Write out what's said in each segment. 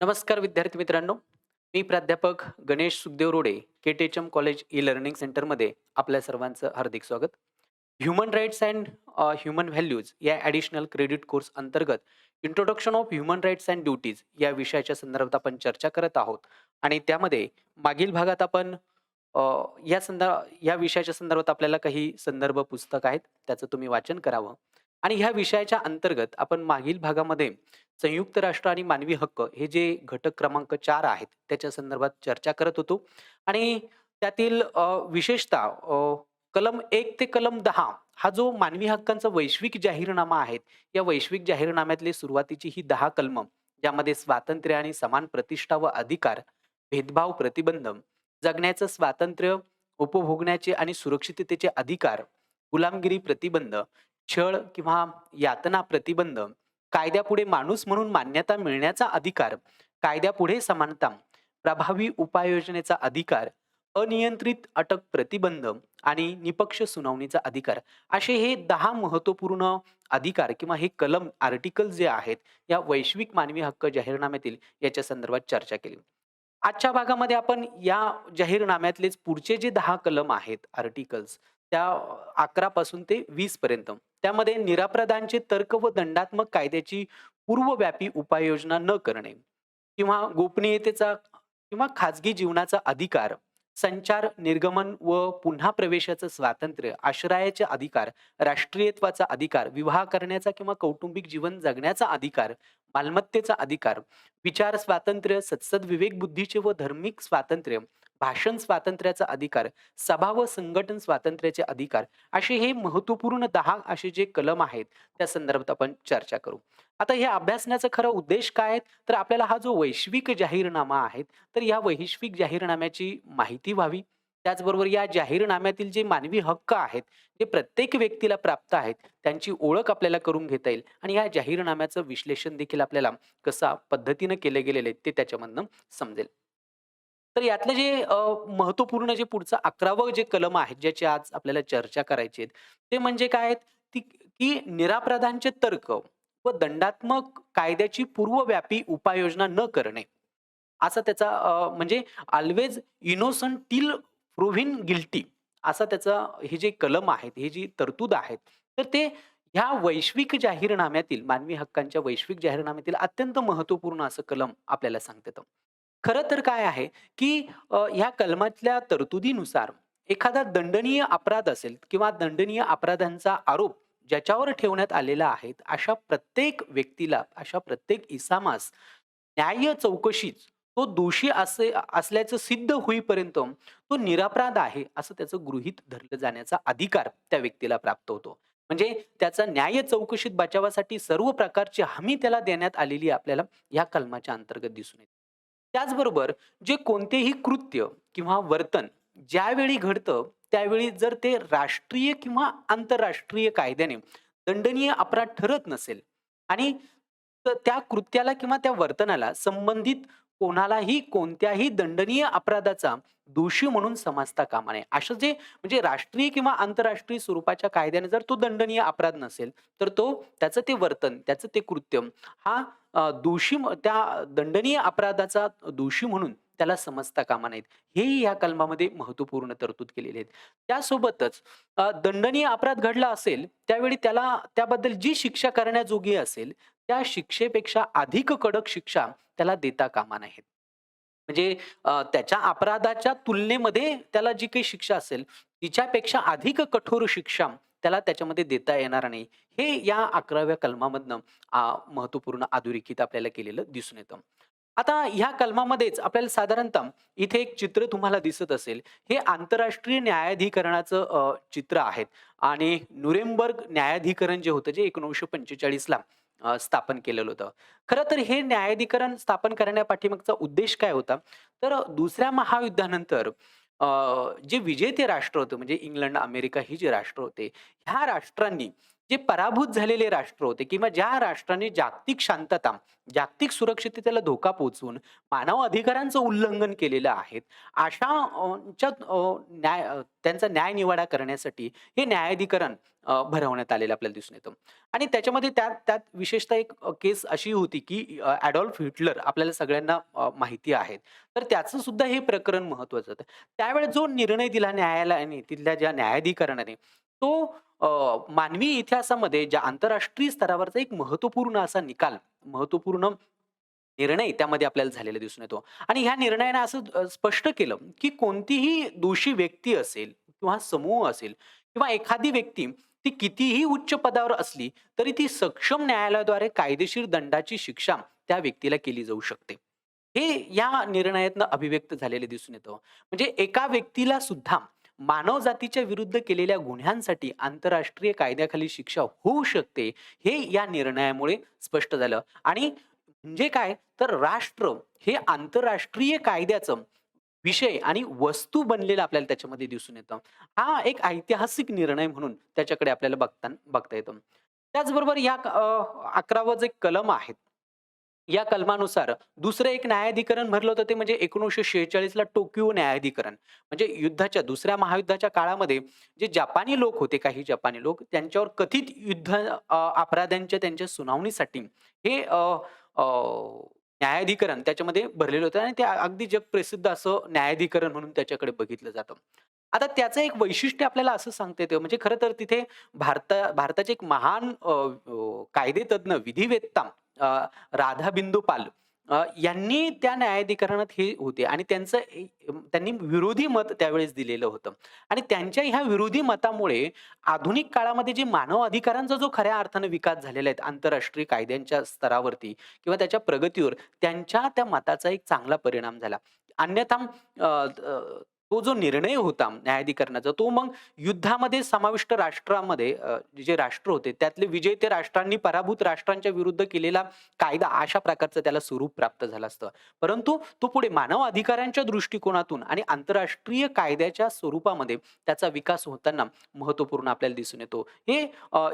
नमस्कार विद्यार्थी मित्रांनो. मी प्राध्यापक Ganesh Sukhdev Rode, KTHM college e learning सेंटरमध्ये आपल्या सर्वांचं हार्दिक स्वागत. Human rights and human values या ॲडिशनल क्रेडिट कोर्स अंतर्गत introduction of human rights and duties या विषयाच्या संदर्भात आपण चर्चा करत आहोत. आणि त्यामध्ये मागील भागात आपण अ, या विषयाच्या संदर्भात आपल्याला काही संदर्भ पुस्तक आहेत, त्याचं तुम्ही वाचन करावं. आणि ह्या विषयाच्या अंतर्गत आपण मागील भागामध्ये संयुक्त राष्ट्र आणि मानवी हक्क हे जे घटक क्रमांक 4 आहेत, त्याच्या संदर्भात चर्चा करत होतो. आणि त्यातील विशेषतः कलम 1 ते कलम 10 हा जो मानवी हक्कांचा वैश्विक जाहीरनामा आहे, या वैश्विक जाहीरनाम्यातली सुरुवातीची ही 10 कलमं, ज्यामध्ये स्वातंत्र्य आणि समान प्रतिष्ठा व अधिकार, भेदभाव प्रतिबंध, जगण्याचं स्वातंत्र्य, उपभोगण्याचे आणि सुरक्षिततेचे अधिकार, गुलामगिरी प्रतिबंध, छळ किंवा यातना प्रतिबंध, कायद्यापुढे माणूस म्हणून मान्यता मिळण्याचा अधिकार, कायद्यापुढे समानता, प्रभावी उपाययोजनेचा अधिकार, अनियंत्रित अटक प्रतिबंध आणि निपक्ष सुनावणीचा अधिकार, असे हे 10 महत्वपूर्ण अधिकार किंवा हे कलम आर्टिकल जे आहेत, या वैश्विक मानवी हक्क जाहीरनाम्यातील याच्या संदर्भात चर्चा केली. आजच्या भागामध्ये आपण या जाहीरनाम्यातलेच पुढचे जे 10 कलम आहेत, आर्टिकल्स, त्या 11 पासून ते 20 पर्यंत, त्यामध्ये निरापराधांचे तर्क व दंडात्मक कायद्याची पूर्वव्यापी उपाययोजना न करणे किंवा गोपनीयतेचा किंवा खाजगी जीवनाचा अधिकार, संचार, निर्गमन व पुन्हा प्रवेशाचं स्वातंत्र्य, आश्रयाचे अधिकार, राष्ट्रीयत्वाचा अधिकार, विवाह करण्याचा किंवा कौटुंबिक जीवन जगण्याचा अधिकार, मालमत्तेचा अधिकार, विचार स्वातंत्र्य, सत्सद विवेक बुद्धीचे व धार्मिक स्वातंत्र्य, भाषण स्वातंत्र्याचा अधिकार, सभा व संघटन स्वातंत्र्याचे अधिकार, असे हे महत्वपूर्ण 10 असे जे कलम आहेत, त्या संदर्भात आपण चर्चा करू. आता हे अभ्यासण्याचा खरा उद्देश काय आहे? तर आपल्याला हा जो वैश्विक जाहीरनामा आहे, तर या वैश्विक जाहीरनाम्याची माहिती व्हावी. त्याचबरोबर या जाहीरनाम्यातील जे मानवी हक्क आहेत, जे प्रत्येक व्यक्तीला प्राप्त आहेत, त्यांची ओळख आपल्याला करून घेता येईल आणि या जाहीरनाम्याचं विश्लेषण देखील आपल्याला कसा पद्धतीनं केले गेलेले आहेत, ते त्याच्यामधनं समजेल. तर यातलं जे महत्त्वपूर्ण जे पुढचं 11वं जे कलम आहे, ज्याची आज आपल्याला चर्चा करायची आहे, ते म्हणजे काय आहेत, की निरापराधांचे तर्क व दंडात्मक कायद्याची पूर्वव्यापी उपाययोजना न करणे. असा त्याचा म्हणजे always innocent till proven guilty, असा त्याचा हे जे कलम आहेत, ही जी तरतूद आहेत, तर ते ह्या वैश्विक जाहीरनाम्यातील मानवी हक्कांच्या वैश्विक जाहीरनाम्यातील अत्यंत महत्त्वपूर्ण असं कलम आपल्याला सांगतं. खरं तर काय आहे, की ह्या कलमातल्या तरतुदीनुसार एखादा दंडनीय अपराध असेल किंवा दंडनीय अपराधांचा आरोप ज्याच्यावर ठेवण्यात आलेला आहे, अशा प्रत्येक व्यक्तीला, अशा प्रत्येक इसामास न्याय्य चौकशीत तो दोषी असल्याचं सिद्ध होईपर्यंत तो निरपराध आहे, असं त्याचं गृहीत धरलं जाण्याचा अधिकार त्या व्यक्तीला प्राप्त होतो. म्हणजे त्याचा न्याय चौकशीत बचावासाठी सर्व प्रकारची हमी त्याला देण्यात आलेली आपल्याला या कलमाच्या अंतर्गत दिसून येते. त्याचबरोबर जे कोणतेही कृत्य किंवा वर्तन ज्यावेळी घडतं, त्यावेळी जर ते राष्ट्रीय किंवा आंतरराष्ट्रीय कायद्याने दंडनीय अपराध ठरत नसेल आणि त्या कृत्याला किंवा त्या वर्तनाला संबंधित कोणालाही कोणत्याही दंडनीय अपराधाचा दोषी म्हणून समजता कामा नये. असं जे म्हणजे राष्ट्रीय किंवा आंतरराष्ट्रीय स्वरूपाच्या कायद्याने जर तो दंडनीय अपराध नसेल, तर तो त्याचं ते वर्तन, त्याचं ते कृत्य हा त्या दंडनीय अपराधाचा दोषी म्हणून त्याला समजता कामा नयेत. हेही या कलमामध्ये महत्त्वपूर्ण तरतूद केलेली आहेत. त्यासोबतच दंडनीय अपराध घडला असेल, त्यावेळी त्याला त्याबद्दल जी शिक्षा करण्याजोगी असेल, त्या शिक्षेपेक्षा अधिक कडक शिक्षा त्याला देता कामा नयेत. म्हणजे त्याच्या अपराधाच्या तुलनेमध्ये त्याला जी काही शिक्षा असेल, तिच्यापेक्षा अधिक कठोर शिक्षा त्याला त्याच्यामध्ये देता येणार नाही. हे या 11व्या कलमामधनं महत्त्वपूर्ण अधोरेखित आपल्याला केलेलं दिसून येतं. आता ह्या कलमामध्येच आपल्याला साधारणतः इथे एक चित्र तुम्हाला दिसत असेल. हे आंतरराष्ट्रीय न्यायाधिकरणाचं चित्र आहे आणि नुरेंबर्ग न्यायाधिकरण जे होतं, जे 1945 ला स्थापन केलेलं होतं. खरं तर हे न्यायाधिकरण स्थापन करण्यापाठीमागचा उद्देश काय होता? तर दुसऱ्या महायुद्धानंतर जे विजेते राष्ट्र होते म्हणजे इंग्लंड, अमेरिका ही जी राष्ट्र होते, ह्या राष्ट्रांनी जे पराभूत झालेले राष्ट्र होते किंवा ज्या राष्ट्राने जागतिक शांतता, जागतिक सुरक्षिततेला धोका पोहोचवून मानव अधिकारांचं उल्लंघन केलेलं आहे, अशा त्यांचा न्यायनिवाडा करण्यासाठी हे न्यायाधिकरण भरवण्यात आलेलं आपल्याला दिसून येतं. आणि त्याच्यामध्ये त्यात त्यात विशेषतः एक केस अशी होती, की ॲडॉल्फ हिटलर आपल्याला सगळ्यांना माहिती आहे. तर त्याचं सुद्धा हे प्रकरण महत्त्वाचं होतं. त्यावेळेस जो निर्णय दिला न्यायालयाने, तिथल्या ज्या न्यायाधिकरणाने, तो मानवी इतिहासामध्ये ज्या आंतरराष्ट्रीय स्तरावरचा एक महत्त्वपूर्ण असा निकाल, महत्त्वपूर्ण निर्णय त्यामध्ये आपल्याला झालेला दिसून येतो. आणि ह्या निर्णयाने असं स्पष्ट केलं, की कोणतीही दोषी व्यक्ती असेल किंवा समूह असेल किंवा एखादी व्यक्ती ती कितीही उच्च पदावर असली, तरी ती सक्षम न्यायालयाद्वारे कायदेशीर दंडाची शिक्षा त्या व्यक्तीला केली जाऊ शकते. हे या निर्णयातनं अभिव्यक्त झालेले दिसून येतं. म्हणजे एका व्यक्तीला सुद्धा मानवजातीच्या विरुद्ध केलेल्या गुन्ह्यांसाठी आंतरराष्ट्रीय कायद्याखाली शिक्षा होऊ शकते, हे या निर्णयामुळे स्पष्ट झालं. आणि म्हणजे काय, तर राष्ट्र हे आंतरराष्ट्रीय कायद्याचं विषय आणि वस्तू बनलेलं आपल्याला त्याच्यामध्ये दिसून येतं. हा एक ऐतिहासिक निर्णय म्हणून त्याच्याकडे आपल्याला बघता येतं. त्याचबरोबर 11वं जे कलम आहे, या कलमानुसार दुसरं एक न्यायाधिकरण भरलं होतं, ते म्हणजे 1946 ला टोकियो न्यायाधिकरण. म्हणजे युद्धाच्या दुसऱ्या महायुद्धाच्या काळामध्ये जे जपानी लोक होते, काही जपानी लोक त्यांच्यावर कथित युद्ध अपराधांच्या त्यांच्या सुनावणीसाठी हे अ, न्यायाधिकरण त्याच्यामध्ये भरलेलं होतं आणि ते अगदी जगप्रसिद्ध असं न्यायाधिकरण म्हणून त्याच्याकडे बघितलं जातं. आता त्याचं एक वैशिष्ट्य आपल्याला असं सांगता येतं, म्हणजे खरं तर तिथे भारताचे एक महान कायदेतज्ञ, विधिवेत्ता राधाबिंदू पाल यांनी त्या न्यायाधिकरणात हे होते आणि त्यांनी विरोधी मत त्यावेळेस दिलेलं होतं. आणि त्यांच्या ह्या विरोधी मतामुळे आधुनिक काळामध्ये जे मानव अधिकारांचा जो खऱ्या अर्थाने विकास झालेला आहे आंतरराष्ट्रीय कायद्यांच्या स्तरावरती किंवा त्याच्या प्रगतीवर, त्यांच्या त्या मताचा एक चांगला परिणाम झाला. अन्यथा तो जो निर्णय होता न्यायाधिकरणाचा, तो मग युद्धामध्ये समाविष्ट राष्ट्रामध्ये जे राष्ट्र होते त्यातले विजेते राष्ट्रांनी पराभूत राष्ट्रांच्या विरुद्ध केलेला कायदा, अशा प्रकारचं त्याला स्वरूप प्राप्त झालं असतं. परंतु तो पुढे मानव अधिकारांच्या दृष्टिकोनातून आणि आंतरराष्ट्रीय कायद्याच्या स्वरूपामध्ये त्याचा विकास होताना महत्त्वपूर्ण आपल्याला दिसून येतो. हे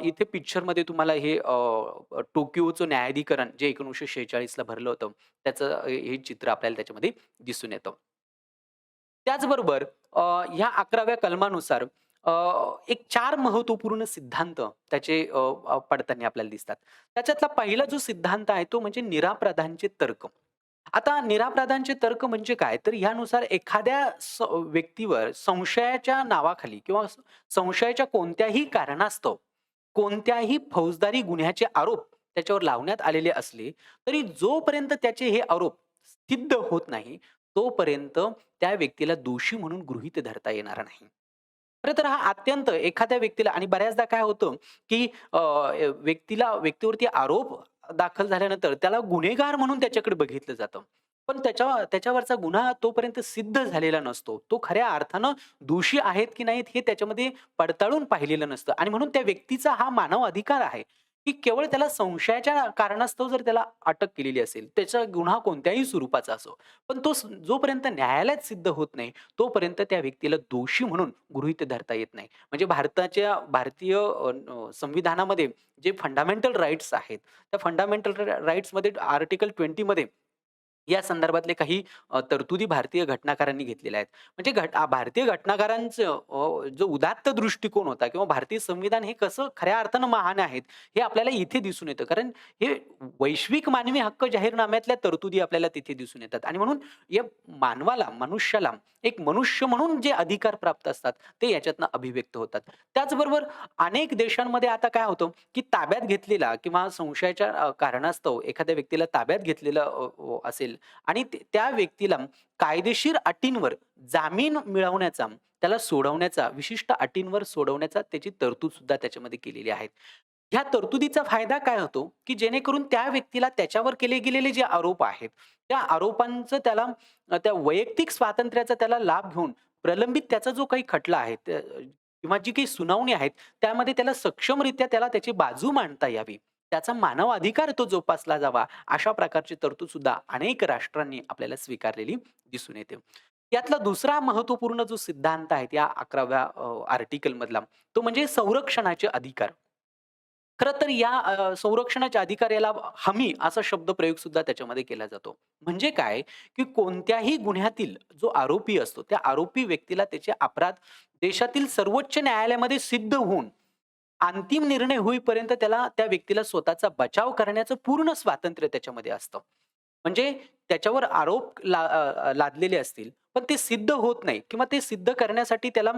इथे पिक्चरमध्ये तुम्हाला हे टोकियोचं न्यायाधिकरण जे 1946 ला भरलं होतं, त्याचं हे चित्र आपल्याला त्याच्यामध्ये दिसून येतं. त्याचबरोबर ह्या 11व्या कलमानुसार अ, एक 4 महत्त्वपूर्ण सिद्धांत त्याचे पडताना आपल्याला दिसतात. त्याच्यातला पहिला जो सिद्धांत आहे तो म्हणजे निरापराधांचे तर्क. आता निरापराधांचे तर्क म्हणजे काय? तर ह्यानुसार एखाद्या व्यक्तीवर संशयाच्या नावाखाली किंवा संशयाच्या कोणत्याही कारणास्तव कोणत्याही फौजदारी गुन्ह्याचे आरोप त्याच्यावर लावण्यात आलेले असले, तरी जोपर्यंत त्याचे हे आरोप सिद्ध होत नाही, तोपर्यंत त्या व्यक्तीला दोषी म्हणून गृहीत धरता येणार नाही. खरं तर हा अत्यंत एखाद्या व्यक्तीला आणि बऱ्याचदा काय होतं, की व्यक्तीवरती आरोप दाखल झाल्यानंतर त्याला गुन्हेगार म्हणून त्याच्याकडे बघितलं जातं. पण त्याच्यावरचा गुन्हा तोपर्यंत सिद्ध झालेला नसतो. तो खऱ्या अर्थानं दोषी आहेत की नाहीत हे त्याच्यामध्ये पडताळून पाहिलेलं नसतं आणि म्हणून त्या व्यक्तीचा हा मानव अधिकार आहे, की केवळ त्याला संशयाच्या कारणास्तव जर त्याला अटक केलेली असेल, त्याचा गुन्हा कोणत्याही स्वरूपाचा असो. पण तो जोपर्यंत न्यायालयात सिद्ध होत नाही, तोपर्यंत त्या व्यक्तीला दोषी म्हणून गृहीत धरता येत नाही. म्हणजे भारतीय संविधानामध्ये जे फंडामेंटल राइट्स आहेत, त्या फंडामेंटल राइट्समध्ये आर्टिकल 20 मध्ये या संदर्भातले काही तरतुदी भारतीय घटनाकारांनी घेतलेल्या आहेत. म्हणजे भारतीय घटनाकारांचं जो उदात्त दृष्टिकोन होता किंवा भारतीय संविधान हे कसं खऱ्या अर्थानं महान आहेत, हे आपल्याला इथे दिसून येतं. कारण हे वैश्विक मानवी हक्क जाहीरनाम्यातल्या तरतुदी आपल्याला तिथे दिसून येतात आणि म्हणून या मनुष्याला एक मनुष्य म्हणून जे अधिकार प्राप्त असतात, ते याच्यातनं अभिव्यक्त होतात. त्याचबरोबर अनेक देशांमध्ये आता काय होतं, की ताब्यात घेतलेला किंवा संशयाच्या कारणास्तव एखाद्या व्यक्तीला ताब्यात घेतलेलं असेल आणि त्या व्यक्तीला कायदेशीर अटींवर जामीन मिळवण्याचा, त्याला सोडवण्याचा, विशिष्ट अटींवर सोडवण्याचा त्याची तरतूद सुद्धा त्याच्यामध्ये केलेली आहे. ह्या तरतुदीचा फायदा काय होतो, की जेणेकरून त्या व्यक्तीला त्याच्यावर केले गेलेले जे आरोप आहेत, त्या आरोपांचं त्याला त्या वैयक्तिक स्वातंत्र्याचा त्याला लाभ घेऊन प्रलंबित त्याचा जो काही खटला आहे किंवा जी काही सुनावणी आहेत, त्यामध्ये त्याला सक्षमरित्या त्याची बाजू मांडता यावी. त्याचा मानव अधिकार तो जोपासला जावा, अशा प्रकारची तरतूद सुद्धा अनेक राष्ट्रांनी आपल्याला स्वीकारलेली दिसून येते. यातला दुसरा महत्त्वपूर्ण जो सिद्धांत आहे, त्या 11व्या आर्टिकल मधला, तो म्हणजे संरक्षणाचे अधिकार. खरं तर या संरक्षणाच्या अधिकार याला हमी असा शब्दप्रयोग सुद्धा त्याच्यामध्ये केला जातो. म्हणजे काय, की कोणत्याही गुन्ह्यातील जो आरोपी असतो, त्या आरोपी व्यक्तीला त्याचे अपराध देशातील सर्वोच्च न्यायालयामध्ये सिद्ध होऊन अंतिम निर्णय होईपर्यंत त्याला त्या व्यक्तीला स्वतःचा बचाव करण्याचं पूर्ण स्वातंत्र्य त्याच्यामध्ये असतं. म्हणजे त्याच्यावर आरोप लादलेले असतील, पण ते सिद्ध होत नाही किंवा ते सिद्ध करण्यासाठी त्याला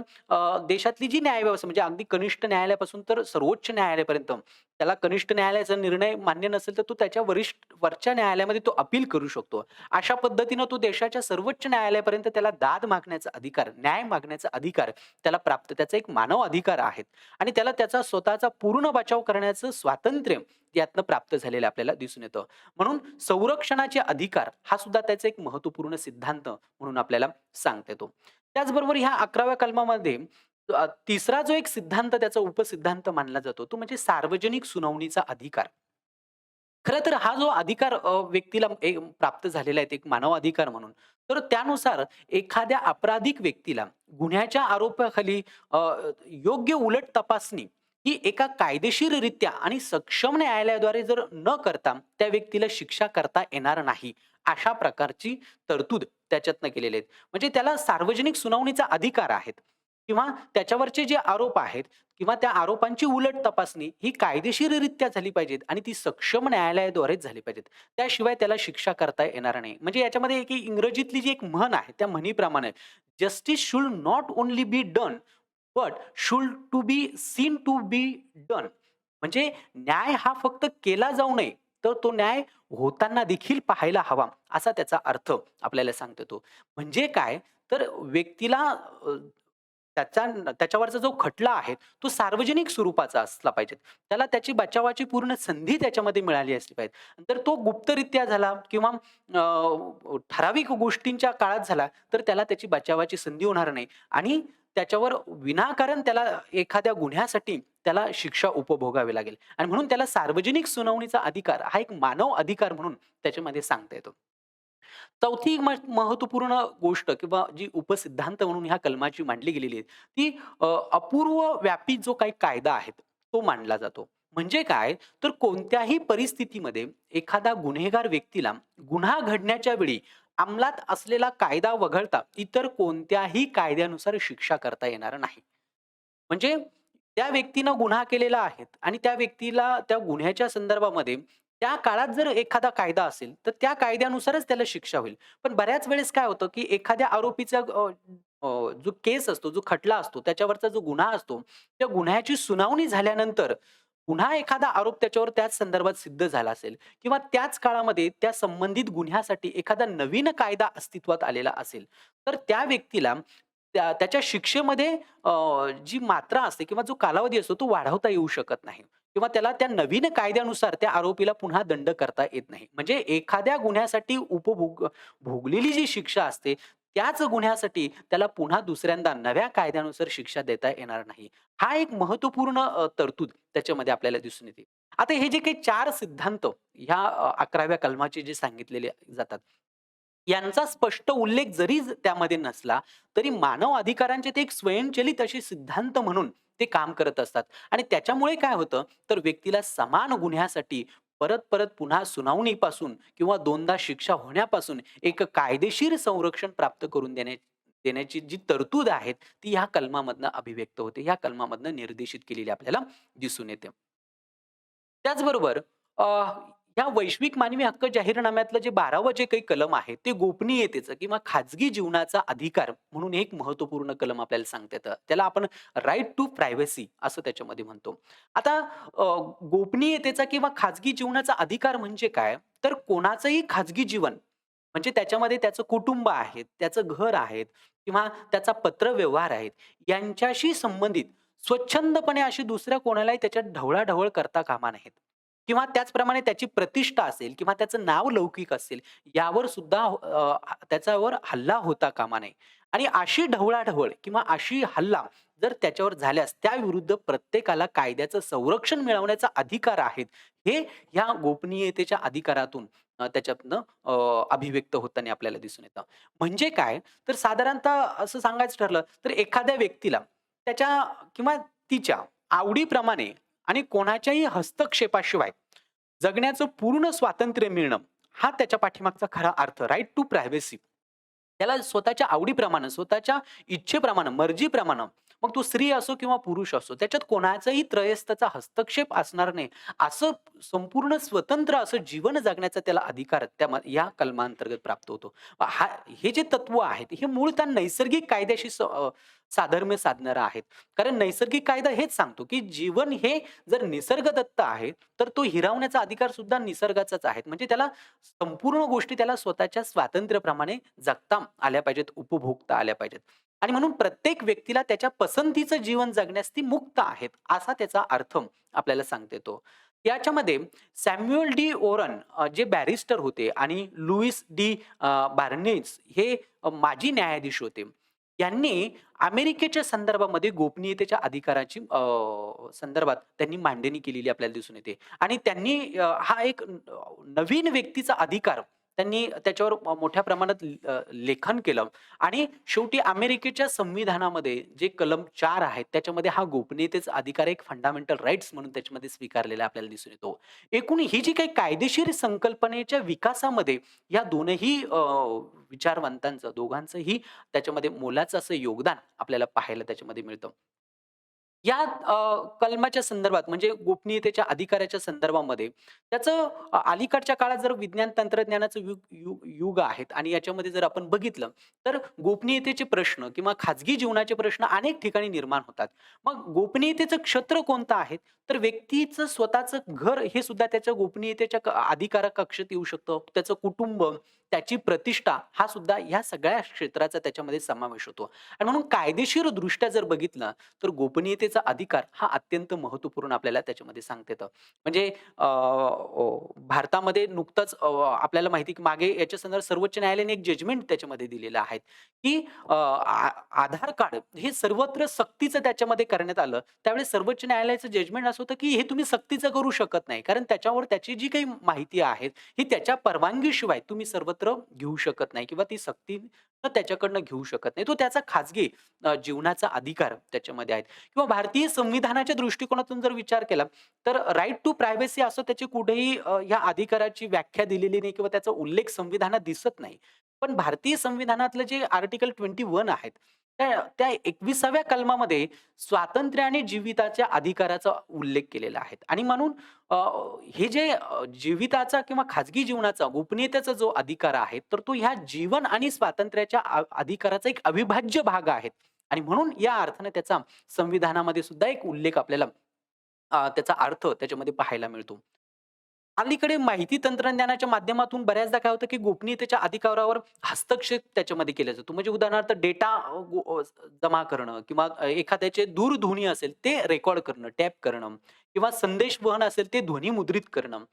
देशातली जी न्यायव्यवस्था म्हणजे अगदी कनिष्ठ न्यायालयापासून तर सर्वोच्च न्यायालयापर्यंत त्याला कनिष्ठ न्यायालयाचा निर्णय मान्य नसेल, तर तो त्याच्या वरच्या न्यायालयामध्ये तो अपील करू शकतो. अशा पद्धतीनं तो देशाच्या सर्वोच्च न्यायालयापर्यंत त्याला दाद मागण्याचा अधिकार, न्याय मागण्याचा अधिकार त्याला प्राप्त त्याचा एक मानव अधिकार आहे आणि त्याला त्याचा स्वतःचा पूर्ण बचाव करण्याचं स्वातंत्र्य यातनं प्राप्त झालेलं आपल्याला दिसून येतं. म्हणून संरक्षणाचे अधिकार हा सुद्धा त्याचा एक महत्त्वपूर्ण सिद्धांत म्हणून आपल्याला सांगता येतो. त्याचबरोबर ह्या 11व्या कलमामध्ये तिसरा जो एक सिद्धांत त्याचा उपसिद्धांत मानला जातो, तो म्हणजे सार्वजनिक सुनावणीचा अधिकार. खरं तर हा जो अधिकार व्यक्तीला प्राप्त झालेला आहे, एक मानव अधिकार म्हणून. तर त्यानुसार एखाद्या आपराधिक व्यक्तीला गुन्ह्याच्या आरोपाखाली अ, योग्य उलट तपासणी ही एका कायदेशीररित्या आणि सक्षम न्यायालयाद्वारे जर न करता त्या व्यक्तीला शिक्षा करता येणार नाही. अशा प्रकारची तरतूद त्याच्यातनं केलेली आहेत. म्हणजे त्याला सार्वजनिक सुनावणीचा अधिकार आहेत किंवा त्याच्यावरचे जे आरोप आहेत किंवा त्या आरोपांची उलट तपासणी ही कायदेशीररित्या झाली पाहिजेत आणि ती सक्षम न्यायालयाद्वारेच झाली पाहिजेत. त्याशिवाय त्याला शिक्षा करता येणार नाही. म्हणजे याच्यामध्ये एक इंग्रजीतली जी एक म्हण आहे, त्या म्हणीप्रमाणे justice should not only be done, but should to be seen to be done. म्हणजे न्याय हा फक्त केला जाऊ नये, तर तो न्याय होताना देखील पाहायला हवा, असा त्याचा अर्थ आपल्याला सांगतो तो. म्हणजे काय, तर व्यक्तीला त्याचा त्याच्यावरचा जो खटला आहे, तो सार्वजनिक स्वरूपाचा असला पाहिजे. त्याला त्याची बचावाची पूर्ण संधी त्याच्यामध्ये मिळाली असली पाहिजे. तर तो गुप्तरित्या झाला किंवा ठराविक गोष्टींच्या काळात झाला, तर त्याला त्याची बचावाची संधी होणार नाही आणि त्याच्यावर विनाकारण त्याला एखाद्या गुन्ह्यासाठी त्याला शिक्षा उपभोगावी लागेल आणि म्हणून त्याला सार्वजनिक सुनावणीचा अधिकार हा एक मानव अधिकार म्हणून त्याच्यामध्ये सांगता येतो. चौथी महत्त्वपूर्ण गोष्ट किंवा जी उपसिद्धांत म्हणून ह्या कलमाची मांडली गेलेली आहे, ती अपूर्व व्यापी जो काही कायदा आहे, तो मांडला जातो. म्हणजे काय, तर कोणत्याही परिस्थितीमध्ये एखादा गुन्हेगार व्यक्तीला गुन्हा घडण्याच्या वेळी अंमलात असलेला कायदा वगळता इतर कोणत्याही कायद्यानुसार शिक्षा करता येणार नाही. म्हणजे त्या व्यक्तीनं गुन्हा केलेला आहे आणि त्या व्यक्तीला त्या गुन्ह्याच्या संदर्भामध्ये त्या काळात जर एखादा कायदा असेल, तर त्या कायद्यानुसारच त्याला शिक्षा होईल. पण बऱ्याच वेळेस काय होतं, की एखाद्या आरोपीचा अ, अ, जो केस असतो, जो खटला असतो, त्याच्यावरचा जो गुन्हा असतो, त्या गुन्ह्याची सुनावणी झाल्यानंतर पुन्हा एखादा आरोप त्याच्यावर त्याच संदर्भात सिद्ध झाला असेल किंवा त्याच काळामध्ये त्या संबंधित गुन्ह्यासाठी एखादा नवीन कायदा अस्तित्वात आलेला असेल, तर त्या व्यक्तीला त्याच्या शिक्षेमध्ये जी मात्रा असते किंवा जो कालावधी असतो तो वाढवता येऊ शकत नाही किंवा त्याला त्या नवीन कायद्यानुसार त्या आरोपीला पुन्हा दंड करता येत नाही. म्हणजे एखाद्या गुन्ह्यासाठी भोगलेली जी शिक्षा असते, त्याच गुन्ह्यासाठी त्याला पुन्हा दुसऱ्यांदा नव्या कायद्यानुसार शिक्षा देता येणार नाही. हा एक महत्त्वपूर्ण तरतूद त्याच्यामध्ये आपल्याला दिसून येते. आता हे जे काही 4 सिद्धांत ह्या 11व्या कलमाचे जे सांगितलेले जातात, यांचा स्पष्ट उल्लेख जरी त्यामध्ये नसला, तरी मानव अधिकारांचे ते एक स्वयंचलित असे सिद्धांत म्हणून ते काम करत असतात आणि त्याच्यामुळे काय होतं, तर व्यक्तीला समान गुन्ह्यासाठी परत-परत पुन्हा सुनावणीपासून किंवा दोनदा शिक्षा होण्यापासून एक कायदेशीर संरक्षण प्राप्त करून देण्याची जी तरतूद आहे, ती ह्या कलमामधनं अभिव्यक्त होते. ह्या कलमामधनं निर्देशित केलेली आपल्याला दिसून येते. त्याचबरोबर अ, ह्या वैश्विक मानवी हक्क जाहीरनाम्यातलं जे 12वं जे काही कलम आहे, ते गोपनीयतेचं किंवा खाजगी जीवनाचा अधिकार म्हणून एक महत्त्वपूर्ण कलम आपल्याला सांगता येतं. त्याला आपण राइट टू प्रायव्हसी असं त्याच्यामध्ये म्हणतो. आता अ, गोपनीयतेचा किंवा खाजगी जीवनाचा अधिकार म्हणजे काय? तर कोणाचंही खाजगी जीवन म्हणजे त्याच्यामध्ये त्याचं कुटुंब आहे, त्याचं घर आहे किंवा त्याचा पत्रव्यवहार आहे, यांच्याशी संबंधित स्वच्छंदपणे अशी दुसऱ्या कोणालाही त्याच्यात ढवळाढवळ करता कामा नयेत. किंवा त्याचप्रमाणे त्याची प्रतिष्ठा असेल किंवा त्याचं नाव लौकिक असेल, यावर सुद्धा त्याच्यावर हल्ला होता कामा नये. आणि अशी ढवळाढवळ किंवा अशी हल्ला जर त्याच्यावर झाल्यास त्याविरुद्ध प्रत्येकाला कायद्याचं संरक्षण मिळवण्याचा अधिकार आहे. हे ह्या गोपनीयतेच्या अधिकारातून त्याच्यातनं अभिव्यक्त होताना आपल्याला दिसून येतं. म्हणजे काय? तर साधारणतः असं सांगायचं ठरलं तर एखाद्या व्यक्तीला त्याच्या किंवा तिच्या आवडीप्रमाणे आणि कोणाच्याही हस्तक्षेपाशिवाय जगण्याचं पूर्ण स्वातंत्र्य मिळणं, हा त्याच्या पाठीमागचा खरा अर्थ. Right to privacy. त्याला स्वतःच्या आवडीप्रमाणे, स्वतःच्या इच्छेप्रमाणे, मर्जीप्रमाणे, मग तो स्त्री असो किंवा पुरुष असो, त्याच्यात कोणाचाही त्रयस्थाचा हस्तक्षेप असणार नाही, असं संपूर्ण स्वतंत्र असं जीवन जगण्याचा त्याला अधिकार या कलमांतर्गत प्राप्त होतो. हे जे तत्व आहेत, हे मूळतः नैसर्गिक कायद्याशी साधर्म्य साधणारं आहेत. कारण नैसर्गिक कायदा हेच सांगतो, की जीवन हे जर निसर्गदत्त आहे, तर तो हिरावण्याचा अधिकार सुद्धा निसर्गाचाच आहे. म्हणजे त्याला संपूर्ण गोष्टी त्याला स्वतःच्या स्वातंत्र्याप्रमाणे जगता आल्या पाहिजेत, उपभोगता आल्या पाहिजेत. आणि म्हणून प्रत्येक व्यक्तीला त्याच्या पसंतीचं जीवन जगण्यास ती मुक्त आहेत, असा त्याचा अर्थ आपल्याला सांगता येतो. याच्यामध्ये सॅम्युअल डी ओरन जे बॅरिस्टर होते आणि लुईस डी बार्नेज हे माजी न्यायाधीश होते. यांनी अमेरिकेच्या संदर्भामध्ये गोपनीयतेच्या अधिकाराची संदर्भात त्यांनी मांडणी केलेली आपल्याला दिसून येते. आणि त्यांनी हा एक नवीन व्यक्तीचा अधिकार त्यांनी त्याच्यावर मोठ्या प्रमाणात लेखन केलं आणि शेवटी अमेरिकेच्या संविधानामध्ये जे कलम 4 आहेत, त्याच्यामध्ये हा गोपनीयतेचा अधिकार एक फंडामेंटल राइट्स म्हणून त्याच्यामध्ये स्वीकारलेला आपल्याला दिसून येतो. एकूण ही जी काही कायदेशीर संकल्पनेच्या विकासामध्ये या दोनही विचारवंतांचं, दोघांचंही त्याच्यामध्ये मोलाचं असं योगदान आपल्याला पाहायला त्याच्यामध्ये मिळतं. या कलमाच्या संदर्भात म्हणजे गोपनीयतेच्या अधिकाराच्या संदर्भामध्ये त्याचं अलीकडच्या काळात जर विज्ञान तंत्रज्ञानाचं युग युग युग आहेत आणि याच्यामध्ये जर आपण बघितलं, तर गोपनीयतेचे प्रश्न किंवा खाजगी जीवनाचे प्रश्न अनेक ठिकाणी निर्माण होतात. मग गोपनीयतेचं क्षेत्र कोणतं आहे? तर व्यक्तीचं स्वतःचं घर हे सुद्धा त्याच्या गोपनीयतेच्या अधिकार कक्षेत येऊ शकतं. त्याचं कुटुंब, त्याची प्रतिष्ठा हा सुद्धा ह्या सगळ्या क्षेत्राचा त्याच्यामध्ये समावेश होतो. आणि म्हणून कायदेशीर दृष्ट्या जर बघितलं, तर गोपनीयतेचा अधिकार हा अत्यंत महत्त्वपूर्ण आपल्याला त्याच्यामध्ये सांगता येतं. म्हणजे भारतामध्ये नुकतंच आपल्याला माहिती की मागे याच्या संदर्भात सर्वोच्च न्यायालयाने एक जजमेंट त्याच्यामध्ये दिलेलं आहे, की आधार कार्ड हे सर्वत्र सक्तीचं त्याच्यामध्ये करण्यात आलं. त्यावेळेस सर्वोच्च न्यायालयाचं जजमेंट असं होतं, की हे तुम्ही सक्तीचं करू शकत नाही. कारण त्याच्यावर त्याची जी काही माहिती आहे, ही त्याच्या परवानगीशिवाय तुम्ही सर्वत्र घेऊ शकत नाही किंवा ती सक्तीनं त्याच्याकडनं घेऊ शकत नाही. तो त्याचा खाजगी जीवनाचा अधिकार त्याच्यामध्ये आहे. किंवा भारतीय संविधानाच्या दृष्टिकोनातून जर विचार केला, तर राइट टू प्रायव्हसी असं त्याची कुठेही या अधिकाराची व्याख्या दिलेली नाही किंवा त्याचा उल्लेख संविधानात दिसत नाही. पण भारतीय संविधानातलं जे आर्टिकल 21 आहेत, त्या 21व्या कलमामध्ये स्वातंत्र्य आणि जीविताच्या अधिकाराचा उल्लेख केलेला आहे. आणि म्हणून अ, हे जे जीविताचा किंवा खाजगी जीवनाचा, गोपनीयतेचा जो अधिकार आहे, तर तो ह्या जीवन आणि स्वातंत्र्याच्या अधिकाराचा एक अविभाज्य भाग आहे. आणि म्हणून या अर्थाने त्याचा संविधानामध्ये सुद्धा एक उल्लेख आपल्याला त्याचा अर्थ त्याच्यामध्ये पाहायला मिळतो. अलीकडे माहिती तंत्रज्ञानाच्या माध्यमातून बऱ्याचदा काय होतं, की गोपनीयतेच्या अधिकारावर हस्तक्षेप त्याच्यामध्ये केला जातो. म्हणजे उदाहरणार्थ डेटा जमा करणं किंवा एखाद्याचे दूरध्वनी असेल ते रेकॉर्ड करणं, टॅप करणं किंवा संदेश वहन असेल ते ध्वनिमुद्रित करणं.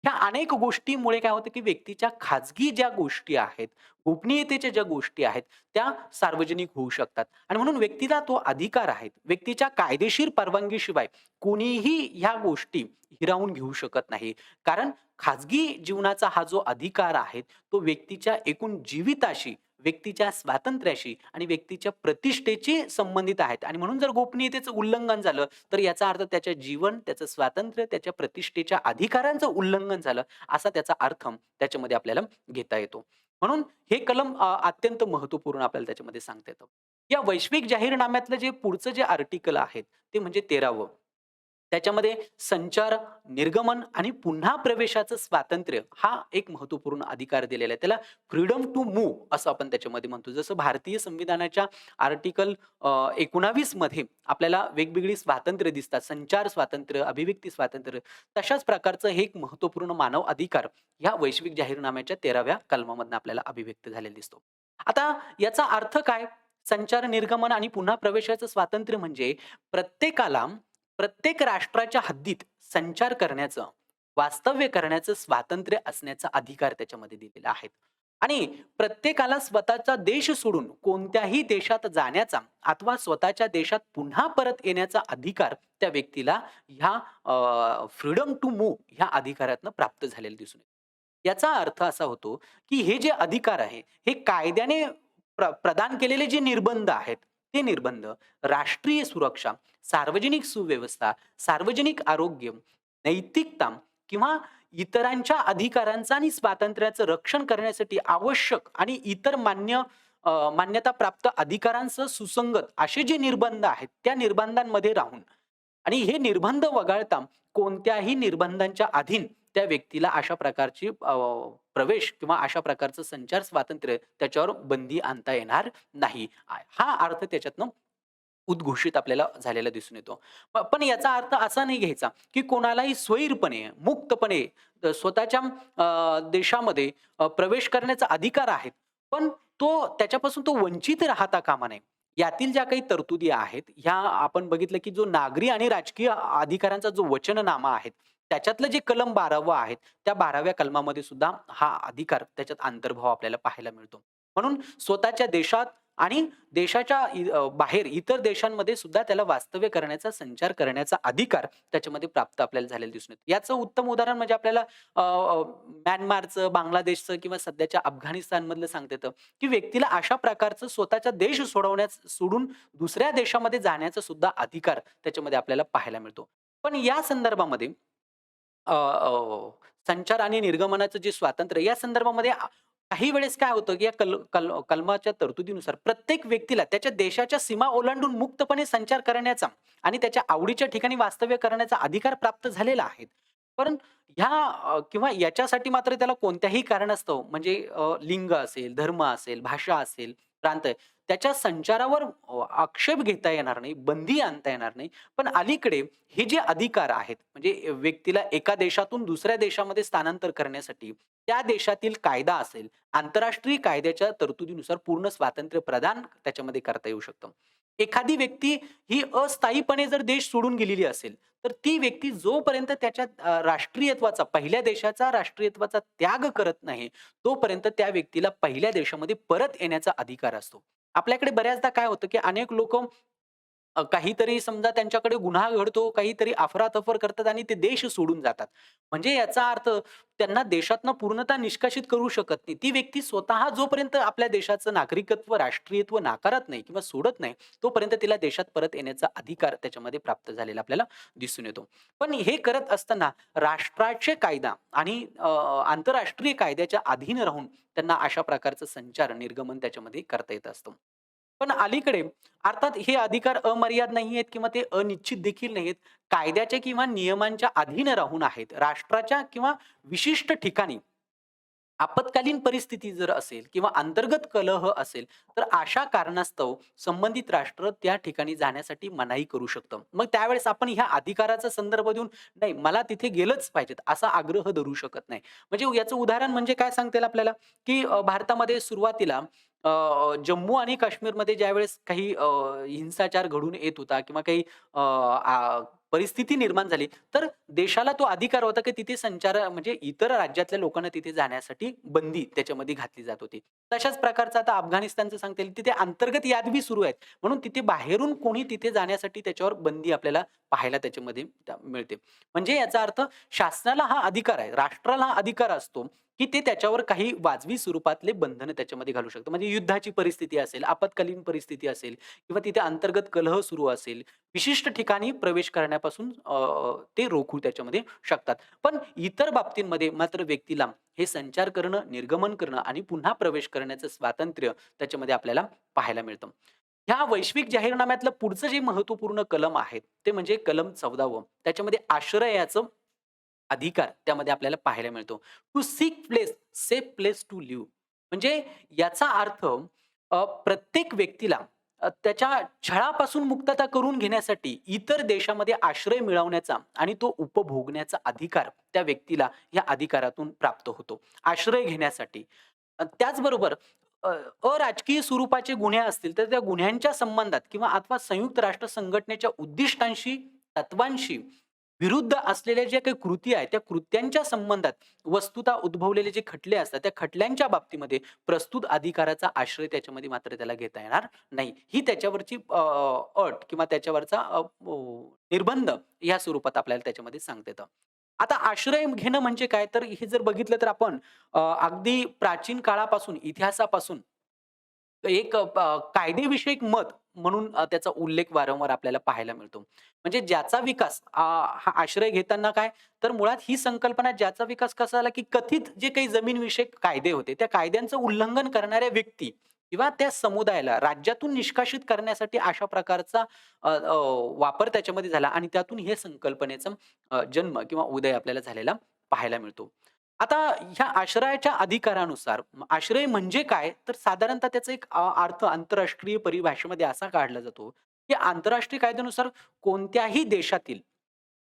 ह्या अनेक गोष्टींमुळे काय होतं, की व्यक्तीच्या खाजगी ज्या गोष्टी आहेत, गोपनीयतेच्या ज्या गोष्टी आहेत, त्या सार्वजनिक होऊ शकतात. आणि म्हणून व्यक्तीला तो अधिकार आहे. व्यक्तीच्या कायदेशीर परवानगीशिवाय कोणीही ह्या गोष्टी हिरावून घेऊ शकत नाही. कारण खाजगी जीवनाचा हा जो अधिकार आहे, तो व्यक्तीच्या एकूण जीविताशी, व्यक्तीच्या स्वातंत्र्याशी आणि व्यक्तीच्या प्रतिष्ठेशी संबंधित आहेत. आणि म्हणून जर गोपनीयतेचं उल्लंघन झालं, तर याचा अर्थ त्याच्या जीवन, त्याचं स्वातंत्र्य, त्याच्या प्रतिष्ठेच्या अधिकारांचं उल्लंघन झालं, असा त्याचा अर्थ त्याच्यामध्ये आपल्याला घेता येतो. म्हणून हे कलम अत्यंत महत्त्वपूर्ण आपल्याला त्याच्यामध्ये सांगता येतं. या वैश्विक जाहीरनाम्यातलं जे पुढचं जे आर्टिकल आहे, ते म्हणजे 13वं. त्याच्यामध्ये संचार, निर्गमन आणि पुन्हा प्रवेशाचं स्वातंत्र्य हा एक महत्त्वपूर्ण अधिकार दिलेला आहे. त्याला फ्रीडम टू मूव्ह असं आपण त्याच्यामध्ये म्हणतो. जसं भारतीय संविधानाच्या आर्टिकल 19 मध्ये आपल्याला वेगवेगळी स्वातंत्र्य दिसतात. संचार स्वातंत्र्य, अभिव्यक्ती स्वातंत्र्य, तशाच प्रकारचं हे एक महत्त्वपूर्ण मानव अधिकार ह्या वैश्विक जाहीरनाम्याच्या 13व्या कलमामधनं आपल्याला अभिव्यक्त झालेला दिसतो. आता याचा अर्थ काय? संचार, निर्गमन आणि पुन्हा प्रवेशाचं स्वातंत्र्य म्हणजे प्रत्येकाला प्रत्येक राष्ट्राच्या हद्दीत संचार करण्याचं, वास्तव्य करण्याचं स्वातंत्र्य असण्याचा अधिकार त्याच्यामध्ये दिलेला आहे. आणि प्रत्येकाला स्वतःचा देश सोडून कोणत्याही देशात जाण्याचा अथवा स्वतःच्या देशात पुन्हा परत येण्याचा अधिकार त्या व्यक्तीला ह्या फ्रीडम टू मूव्ह ह्या अधिकारातनं प्राप्त झालेलं दिसून येतं. याचा अर्थ असा होतो, की हे जे अधिकार आहे, हे कायद्याने प्रदान केलेले जे निर्बंध आहेत, ते निर्बंध राष्ट्रीय सुरक्षा, सार्वजनिक सुव्यवस्था, सार्वजनिक आरोग्य, नैतिकता किंवा इतरांच्या अधिकारांचं आणि स्वातंत्र्याचं रक्षण करण्यासाठी आवश्यक आणि इतर मान्यता प्राप्त अधिकारांसह सुसंगत असे जे निर्बंध आहेत, त्या निर्बंधांमध्ये राहून आणि हे निर्बंध वगळता कोणत्याही निर्बंधांच्या अधीन त्या व्यक्तीला अशा प्रकारची प्रवेश किंवा अशा प्रकारचं संचार स्वातंत्र्य त्याच्यावर बंदी आणता येणार नाही. हा अर्थ त्याच्यातनं उद्घोषित आपल्याला झालेला दिसून येतो. पण याचा अर्थ असा नाही घ्यायचा, की कोणालाही स्वैरपणे, मुक्तपणे स्वतःच्या देशामध्ये प्रवेश करण्याचा अधिकार आहे. पण त्याच्यापासून तो वंचित राहता कामा नये. यातील ज्या काही तरतुदी आहेत, ह्या आपण बघितलं, की जो नागरी आणि राजकीय अधिकारांचा जो वचननामा आहे, त्याच्यातलं जे कलम 12व आहे, त्या 12व्या कलमामध्ये सुद्धा हा अधिकार त्याच्यात अंतर्भाव आपल्याला पाहायला मिळतो. म्हणून स्वतःच्या देशात आणि देशाच्या बाहेर इतर देशांमध्ये सुद्धा त्याला वास्तव्य करण्याचा, संचार करण्याचा अधिकार त्याच्यामध्ये प्राप्त आपल्याला झालेला दिसून येतो. याचं उत्तम उदाहरण म्हणजे आपल्याला म्यानमारचं, बांगलादेशचं किंवा सध्याच्या अफगाणिस्तानमधलं सांगता येतं, की व्यक्तीला अशा प्रकारचं स्वतःचा देश सोडून दुसऱ्या देशामध्ये जाण्याचा सुद्धा अधिकार त्याच्यामध्ये आपल्याला पाहायला मिळतो. पण या संदर्भामध्ये अ, अ, संचार आणि निर्गमनाचं जे स्वातंत्र्य या संदर्भामध्ये काही वेळेस काय होतं, की या कलमाच्या तरतुदीनुसार प्रत्येक व्यक्तीला त्याच्या देशाच्या सीमा ओलांडून मुक्तपणे संचार करण्याचा आणि त्याच्या आवडीच्या ठिकाणी वास्तव्य करण्याचा अधिकार प्राप्त झालेला आहे. पण किंवा याच्यासाठी मात्र त्याला कोणत्याही कारणास्तव म्हणजे लिंग असेल, धर्म असेल, भाषा असेल, प्रांत आहे, त्याच्या संचारावर आक्षेप घेता येणार नाही, बंदी आणता येणार नाही. पण अलीकडे हे जे अधिकार आहेत, म्हणजे व्यक्तीला एका देशातून दुसऱ्या देशामध्ये स्थानांतर करण्यासाठी त्या देशातील कायदा असेल, आंतरराष्ट्रीय कायद्याच्या तरतुदीनुसार पूर्ण स्वातंत्र्य प्रदान त्याच्यामध्ये करता येऊ शकतं. एखादी व्यक्ती ही अस्थायीपणे जर देश सोडून गेलेली असेल, तर ती व्यक्ती जोपर्यंत त्याच्या राष्ट्रीयत्वाचा, पहिल्या देशाचा राष्ट्रीयत्वाचा त्याग करत नाही, तोपर्यंत त्या व्यक्तीला पहिल्या देशामध्ये परत येण्याचा अधिकार असतो. आपल्याकडे बऱ्याचदा काय होतं, की अनेक लोकं काहीतरी समजा त्यांच्याकडे गुन्हा घडतो, काहीतरी अफरातफर करतात आणि ते देश सोडून जातात. म्हणजे याचा अर्थ त्यांना देशातनं पूर्णतः निष्कासित करू शकत नाही. ती व्यक्ती स्वतः जोपर्यंत आपल्या देशाचं नागरिकत्व, राष्ट्रीयत्व नाकारत नाही किंवा सोडत नाही, तोपर्यंत तिला देशात परत येण्याचा अधिकार त्याच्यामध्ये प्राप्त झालेला आपल्याला दिसून येतो. पण हे करत असताना राष्ट्राचे कायदा आणि आंतरराष्ट्रीय कायद्याच्या अधीन राहून त्यांना अशा प्रकारचं संचार, निर्गमन त्याच्यामध्ये करता येत असतं. पण अलीकडे अर्थात हे अधिकार अमर्याद नाही आहेत किंवा ते अनिश्चित देखील नाहीयेत. कायद्याच्या किंवा नियमांच्या अधीन राहून आहेत. राष्ट्राच्या किंवा विशिष्ट ठिकाणी आपत्कालीन परिस्थिती जर असेल किंवा अंतर्गत कलह असेल, तर अशा कारणास्तव संबंधित राष्ट्र त्या ठिकाणी जाण्यासाठी मनाई करू शकतं. मग त्यावेळेस आपण ह्या अधिकाराचा संदर्भ देऊन, "नाही, मला तिथे गेलंच पाहिजेत," असा आग्रह धरू शकत नाही. म्हणजे याचं उदाहरण म्हणजे काय सांगता येईल आपल्याला, की भारतामध्ये सुरुवातीला जम्मू आणि काश्मीरमध्ये ज्यावेळेस काही हिंसाचार घडून येत होता किंवा काही परिस्थिती निर्माण झाली, तर देशाला तो अधिकार होता, की तिथे म्हणजे इतर राज्यातल्या लोकांना तिथे जाण्यासाठी बंदी त्याच्यामध्ये घातली जात होती. तशाच प्रकारचं आता अफगाणिस्तानचं सांगता येईल, तिथे अंतर्गत यादवी सुरू आहेत. म्हणून तिथे बाहेरून कोणी तिथे जाण्यासाठी त्याच्यावर बंदी आपल्याला पाहायला त्याच्यामध्ये मिळते. म्हणजे याचा अर्थ शासनाला हा अधिकार आहे, राष्ट्राला हा अधिकार असतो, की ते त्याच्यावर काही वाजवी स्वरूपातले बंधनं त्याच्यामध्ये घालू शकतं. म्हणजे युद्धाची परिस्थिती असेल, आपत्कालीन परिस्थिती असेल किंवा तिथे अंतर्गत कलह सुरू असेल, विशिष्ट ठिकाणी प्रवेश करण्यापासून ते रोखू त्याच्यामध्ये शकतात. पण इतर बाबतींमध्ये मात्र व्यक्तीला हे संचार करणं, निर्गमन करणं आणि पुन्हा प्रवेश करण्याचं स्वातंत्र्य त्याच्यामध्ये आपल्याला पाहायला मिळतं. ह्या वैश्विक जाहीरनाम्यातलं पुढचं जे महत्त्वपूर्ण कलम आहे, ते म्हणजे कलम 14वं. त्याच्यामध्ये आश्रयाचं अधिकार त्यामध्ये आपल्याला पाहायला मिळतो. To seek safe place to live. म्हणजे याचा अर्थ प्रत्येक व्यक्तीला त्याच्या छळापासून मुक्तता करून घेण्यासाठी इतर देशामध्ये आश्रय मिळवण्याचा आणि तो उपभोगण्याचा अधिकार त्या व्यक्तीला या अधिकारातून प्राप्त होतो. आश्रय घेण्यासाठी. त्याचबरोबर अराजकीय स्वरूपाचे गुन्हे असतील, तर त्या गुन्ह्यांच्या संबंधात किंवा अथवा संयुक्त राष्ट्र संघटनेच्या उद्दिष्टांशी, तत्वांशी विरुद्ध असलेल्या ज्या काही कृती आहेत, त्या कृत्यांच्या संबंधात वस्तुतः उद्भवलेले जे खटले असतात, त्या खटल्यांच्या बाबतीमध्ये प्रस्तुत अधिकाराचा आश्रय त्याच्यामध्ये मात्र त्याला घेता येणार नाही. ही त्याच्यावरची अट किंवा त्याच्यावरचा निर्बंध या स्वरूपात आपल्याला त्याच्यामध्ये सांगता येतं. आता आश्रय घेणं म्हणजे काय? तर हे जर बघितलं तर आपण अगदी प्राचीन काळापासून, इतिहासापासून एक कायदेविषयक मत म्हणून त्याचा उल्लेख वारंवार आपल्याला पाहायला मिळतो. म्हणजे ज्याचा विकास हा आश्रय घेताना काय, तर मुळात ही संकल्पना ज्याचा विकास कसा झाला, की कथित जे काही जमीनविषयक कायदे होते, त्या कायद्यांचं उल्लंघन करणाऱ्या व्यक्ती किंवा त्या समुदायाला राज्यातून निष्कासित करण्यासाठी अशा प्रकारचा अ, अ, वापर त्याच्यामध्ये झाला आणि त्यातून हे संकल्पनेचा जन्म किंवा उदय आपल्याला झालेला पाहायला मिळतो. आता ह्या आश्रयाच्या अधिकारानुसार आश्रय म्हणजे काय? तर साधारणतः त्याचा एक अर्थ आंतरराष्ट्रीय परिभाषेमध्ये असा काढला जातो, की आंतरराष्ट्रीय कायद्यानुसार कोणत्याही देशातील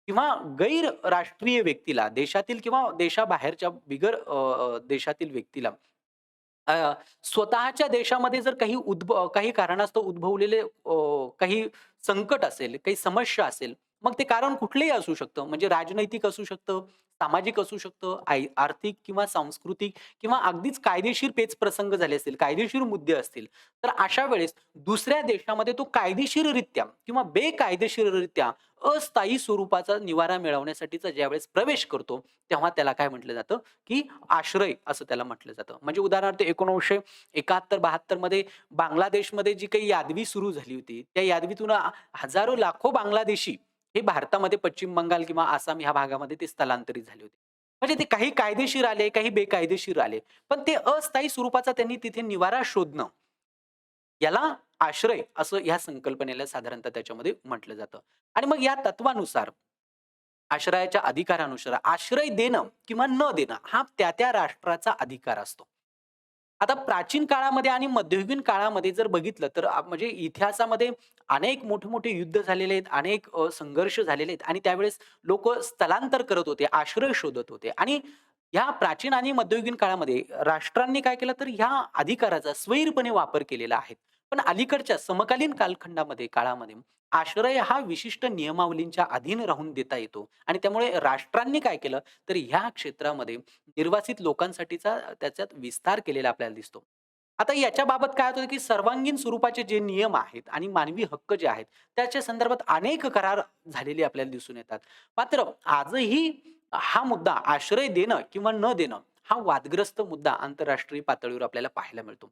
किंवा गैर राष्ट्रीय व्यक्तीला देशातील किंवा देशाबाहेरच्या बिगर देशातील व्यक्तीला अ, स्वतःच्या देशामध्ये जर काही कारणास्तव उद्भवलेले काही संकट असेल, काही समस्या असेल, मग ते कारण कुठलंही असू शकतं. म्हणजे राजनैतिक असू शकतं, सामाजिक असू शकतं, आर्थिक किंवा सांस्कृतिक किंवा अगदीच कायदेशीर पेचप्रसंग झाले असतील, कायदेशीर मुद्दे असतील. तर अशा वेळेस दुसऱ्या देशामध्ये तो कायदेशीररित्या किंवा बेकायदेशीररित्या अस्थायी स्वरूपाचा निवारा मिळवण्यासाठीचा ज्यावेळेस प्रवेश करतो, तेव्हा त्याला काय म्हटलं जातं, की आश्रय असं त्याला म्हटलं जातं. म्हणजे उदाहरणार्थ 1971-72 मध्ये बांगलादेशमध्ये जी काही यादवी सुरू झाली होती, त्या यादवीतून हजारो लाखो बांगलादेशी हे भारतामध्ये पश्चिम बंगाल किंवा आसाम ह्या भागामध्ये ते स्थलांतरित झाले होते. म्हणजे ते काही कायदेशीर आले, काही बेकायदेशीर आले. पण ते अस्थायी स्वरूपाचा त्यांनी तिथे निवारा शोधणं, याला आश्रय असं ह्या संकल्पनेला साधारणतः त्याच्यामध्ये म्हटलं जातं. आणि मग या तत्वानुसार आश्रयाच्या अधिकारानुसार आश्रय देणं किंवा न देणं हा त्या राष्ट्राचा अधिकार असतो. आता प्राचीन काळामध्ये आणि मध्ययुगीन काळामध्ये जर बघितलं तर म्हणजे इतिहासामध्ये अनेक मोठे-मोठे युद्ध झालेले आहेत, अनेक संघर्ष झालेले आहेत आणि त्यावेळेस लोकं स्थलांतर करत होते, आश्रय शोधत होते आणि ह्या प्राचीन आणि मध्ययुगीन काळामध्ये राष्ट्रांनी काय केलं तर ह्या अधिकाराचा स्वैरपणे वापर केलेला आहे. पण अलीकडच्या समकालीन काळामध्ये आश्रय हा विशिष्ट नियमावलींच्या अधीन राहून देता येतो आणि त्यामुळे राष्ट्रांनी काय केलं तर ह्या क्षेत्रामध्ये निर्वासित लोकांसाठीचा त्याच्यात विस्तार केलेला आपल्याला दिसतो. आता याच्याबाबत काय होतं, की सर्वांगीण स्वरूपाचे जे नियम आहेत आणि मानवी हक्क जे आहेत, त्याच्या संदर्भात अनेक करार झालेले आपल्याला दिसून येतात. मात्र आजही हा मुद्दा आश्रय देणं किंवा न देणं, हा वादग्रस्त मुद्दा आंतरराष्ट्रीय पातळीवर आपल्याला पाहायला मिळतो.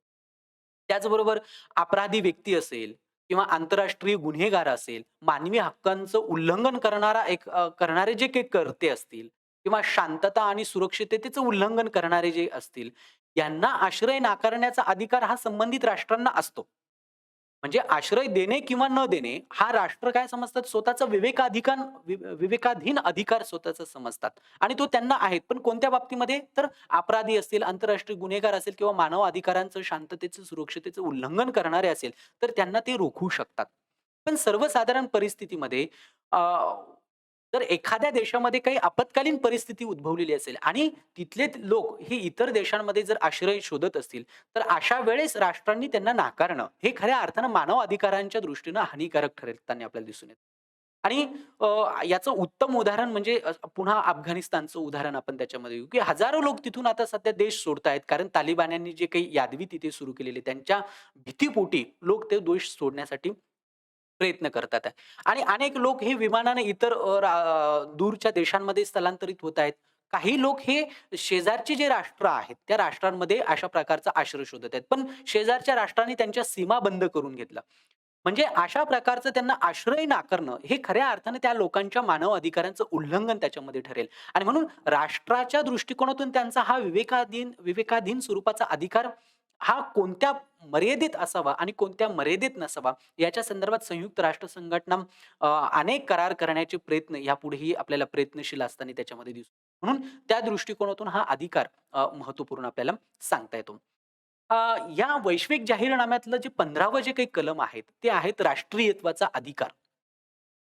त्याचबरोबर अपराधी व्यक्ती असेल किंवा आंतरराष्ट्रीय गुन्हेगार असेल, मानवी हक्कांचं उल्लंघन करणारे जे काही कर्ते असतील किंवा शांतता आणि सुरक्षिततेचं उल्लंघन करणारे जे असतील, यांना आश्रय नाकारण्याचा अधिकार हा संबंधित राष्ट्रांना असतो. म्हणजे आश्रय देणे किंवा न देणे हा राष्ट्र काय समजतात स्वतःचा विवेकाधीन अधिकार स्वतःचा समजतात आणि तो त्यांना आहे. पण कोणत्या बाबतीमध्ये? तर अपराधी असतील, आंतरराष्ट्रीय गुन्हेगार असेल किंवा मानव अधिकारांचं, शांततेचं, सुरक्षतेचं उल्लंघन करणारे असेल, तर त्यांना ते रोखू शकतात. पण सर्वसाधारण परिस्थितीमध्ये अ, जर एखाद्या देशामध्ये काही आपत्कालीन परिस्थिती उद्भवलेली असेल आणि तिथले लोक हे इतर देशांमध्ये जर आश्रय शोधत असतील, तर अशा वेळेस राष्ट्रांनी त्यांना नाकारणं, हे खऱ्या अर्थानं मानव अधिकारांच्या दृष्टीनं हानिकारक ठरताना आपल्याला दिसून येतं. आणि याचं उत्तम उदाहरण म्हणजे पुन्हा अफगाणिस्तानचं उदाहरण आपण त्याच्यामध्ये घेऊ, की हजारो लोक तिथून आता सध्या देश सोडतायत. कारण तालिबान्यांनी जे काही यादवी तिथे सुरू केलेले, त्यांच्या भीतीपोटी लोक ते देश सोडण्यासाठी प्रयत्न करतात आहे. आणि अनेक लोक हे विमानाने इतर दूरच्या देशांमध्ये स्थलांतरित होत आहेत. काही लोक हे शेजारचे जे राष्ट्र आहेत, त्या राष्ट्रांमध्ये अशा प्रकारचा आश्रय शोधत आहेत. पण शेजारच्या राष्ट्रांनी त्यांच्या सीमा बंद करून घेतला. म्हणजे अशा प्रकारचं त्यांना आश्रय नाकारणं, हे खऱ्या अर्थाने त्या लोकांच्या मानव अधिकारांचं उल्लंघन त्याच्यामध्ये ठरेल. आणि म्हणून राष्ट्राच्या दृष्टिकोनातून त्यांचा हा विवेकाधीन स्वरूपाचा अधिकार हा कोणत्या मर्यादेत असावा आणि कोणत्या मर्यादेत नसावा, याच्या संदर्भात संयुक्त राष्ट्र संघटना अनेक करार करण्याचे प्रयत्न यापुढेही आपल्याला प्रयत्नशील असताना त्याच्यामध्ये दिसतो. म्हणून त्या दृष्टिकोनातून हा अधिकार महत्त्वपूर्ण आपल्याला सांगता येतो. अ, या वैश्विक जाहीरनाम्यातलं जे 15वं जे काही कलम आहेत, ते आहेत राष्ट्रीयत्वाचा अधिकार.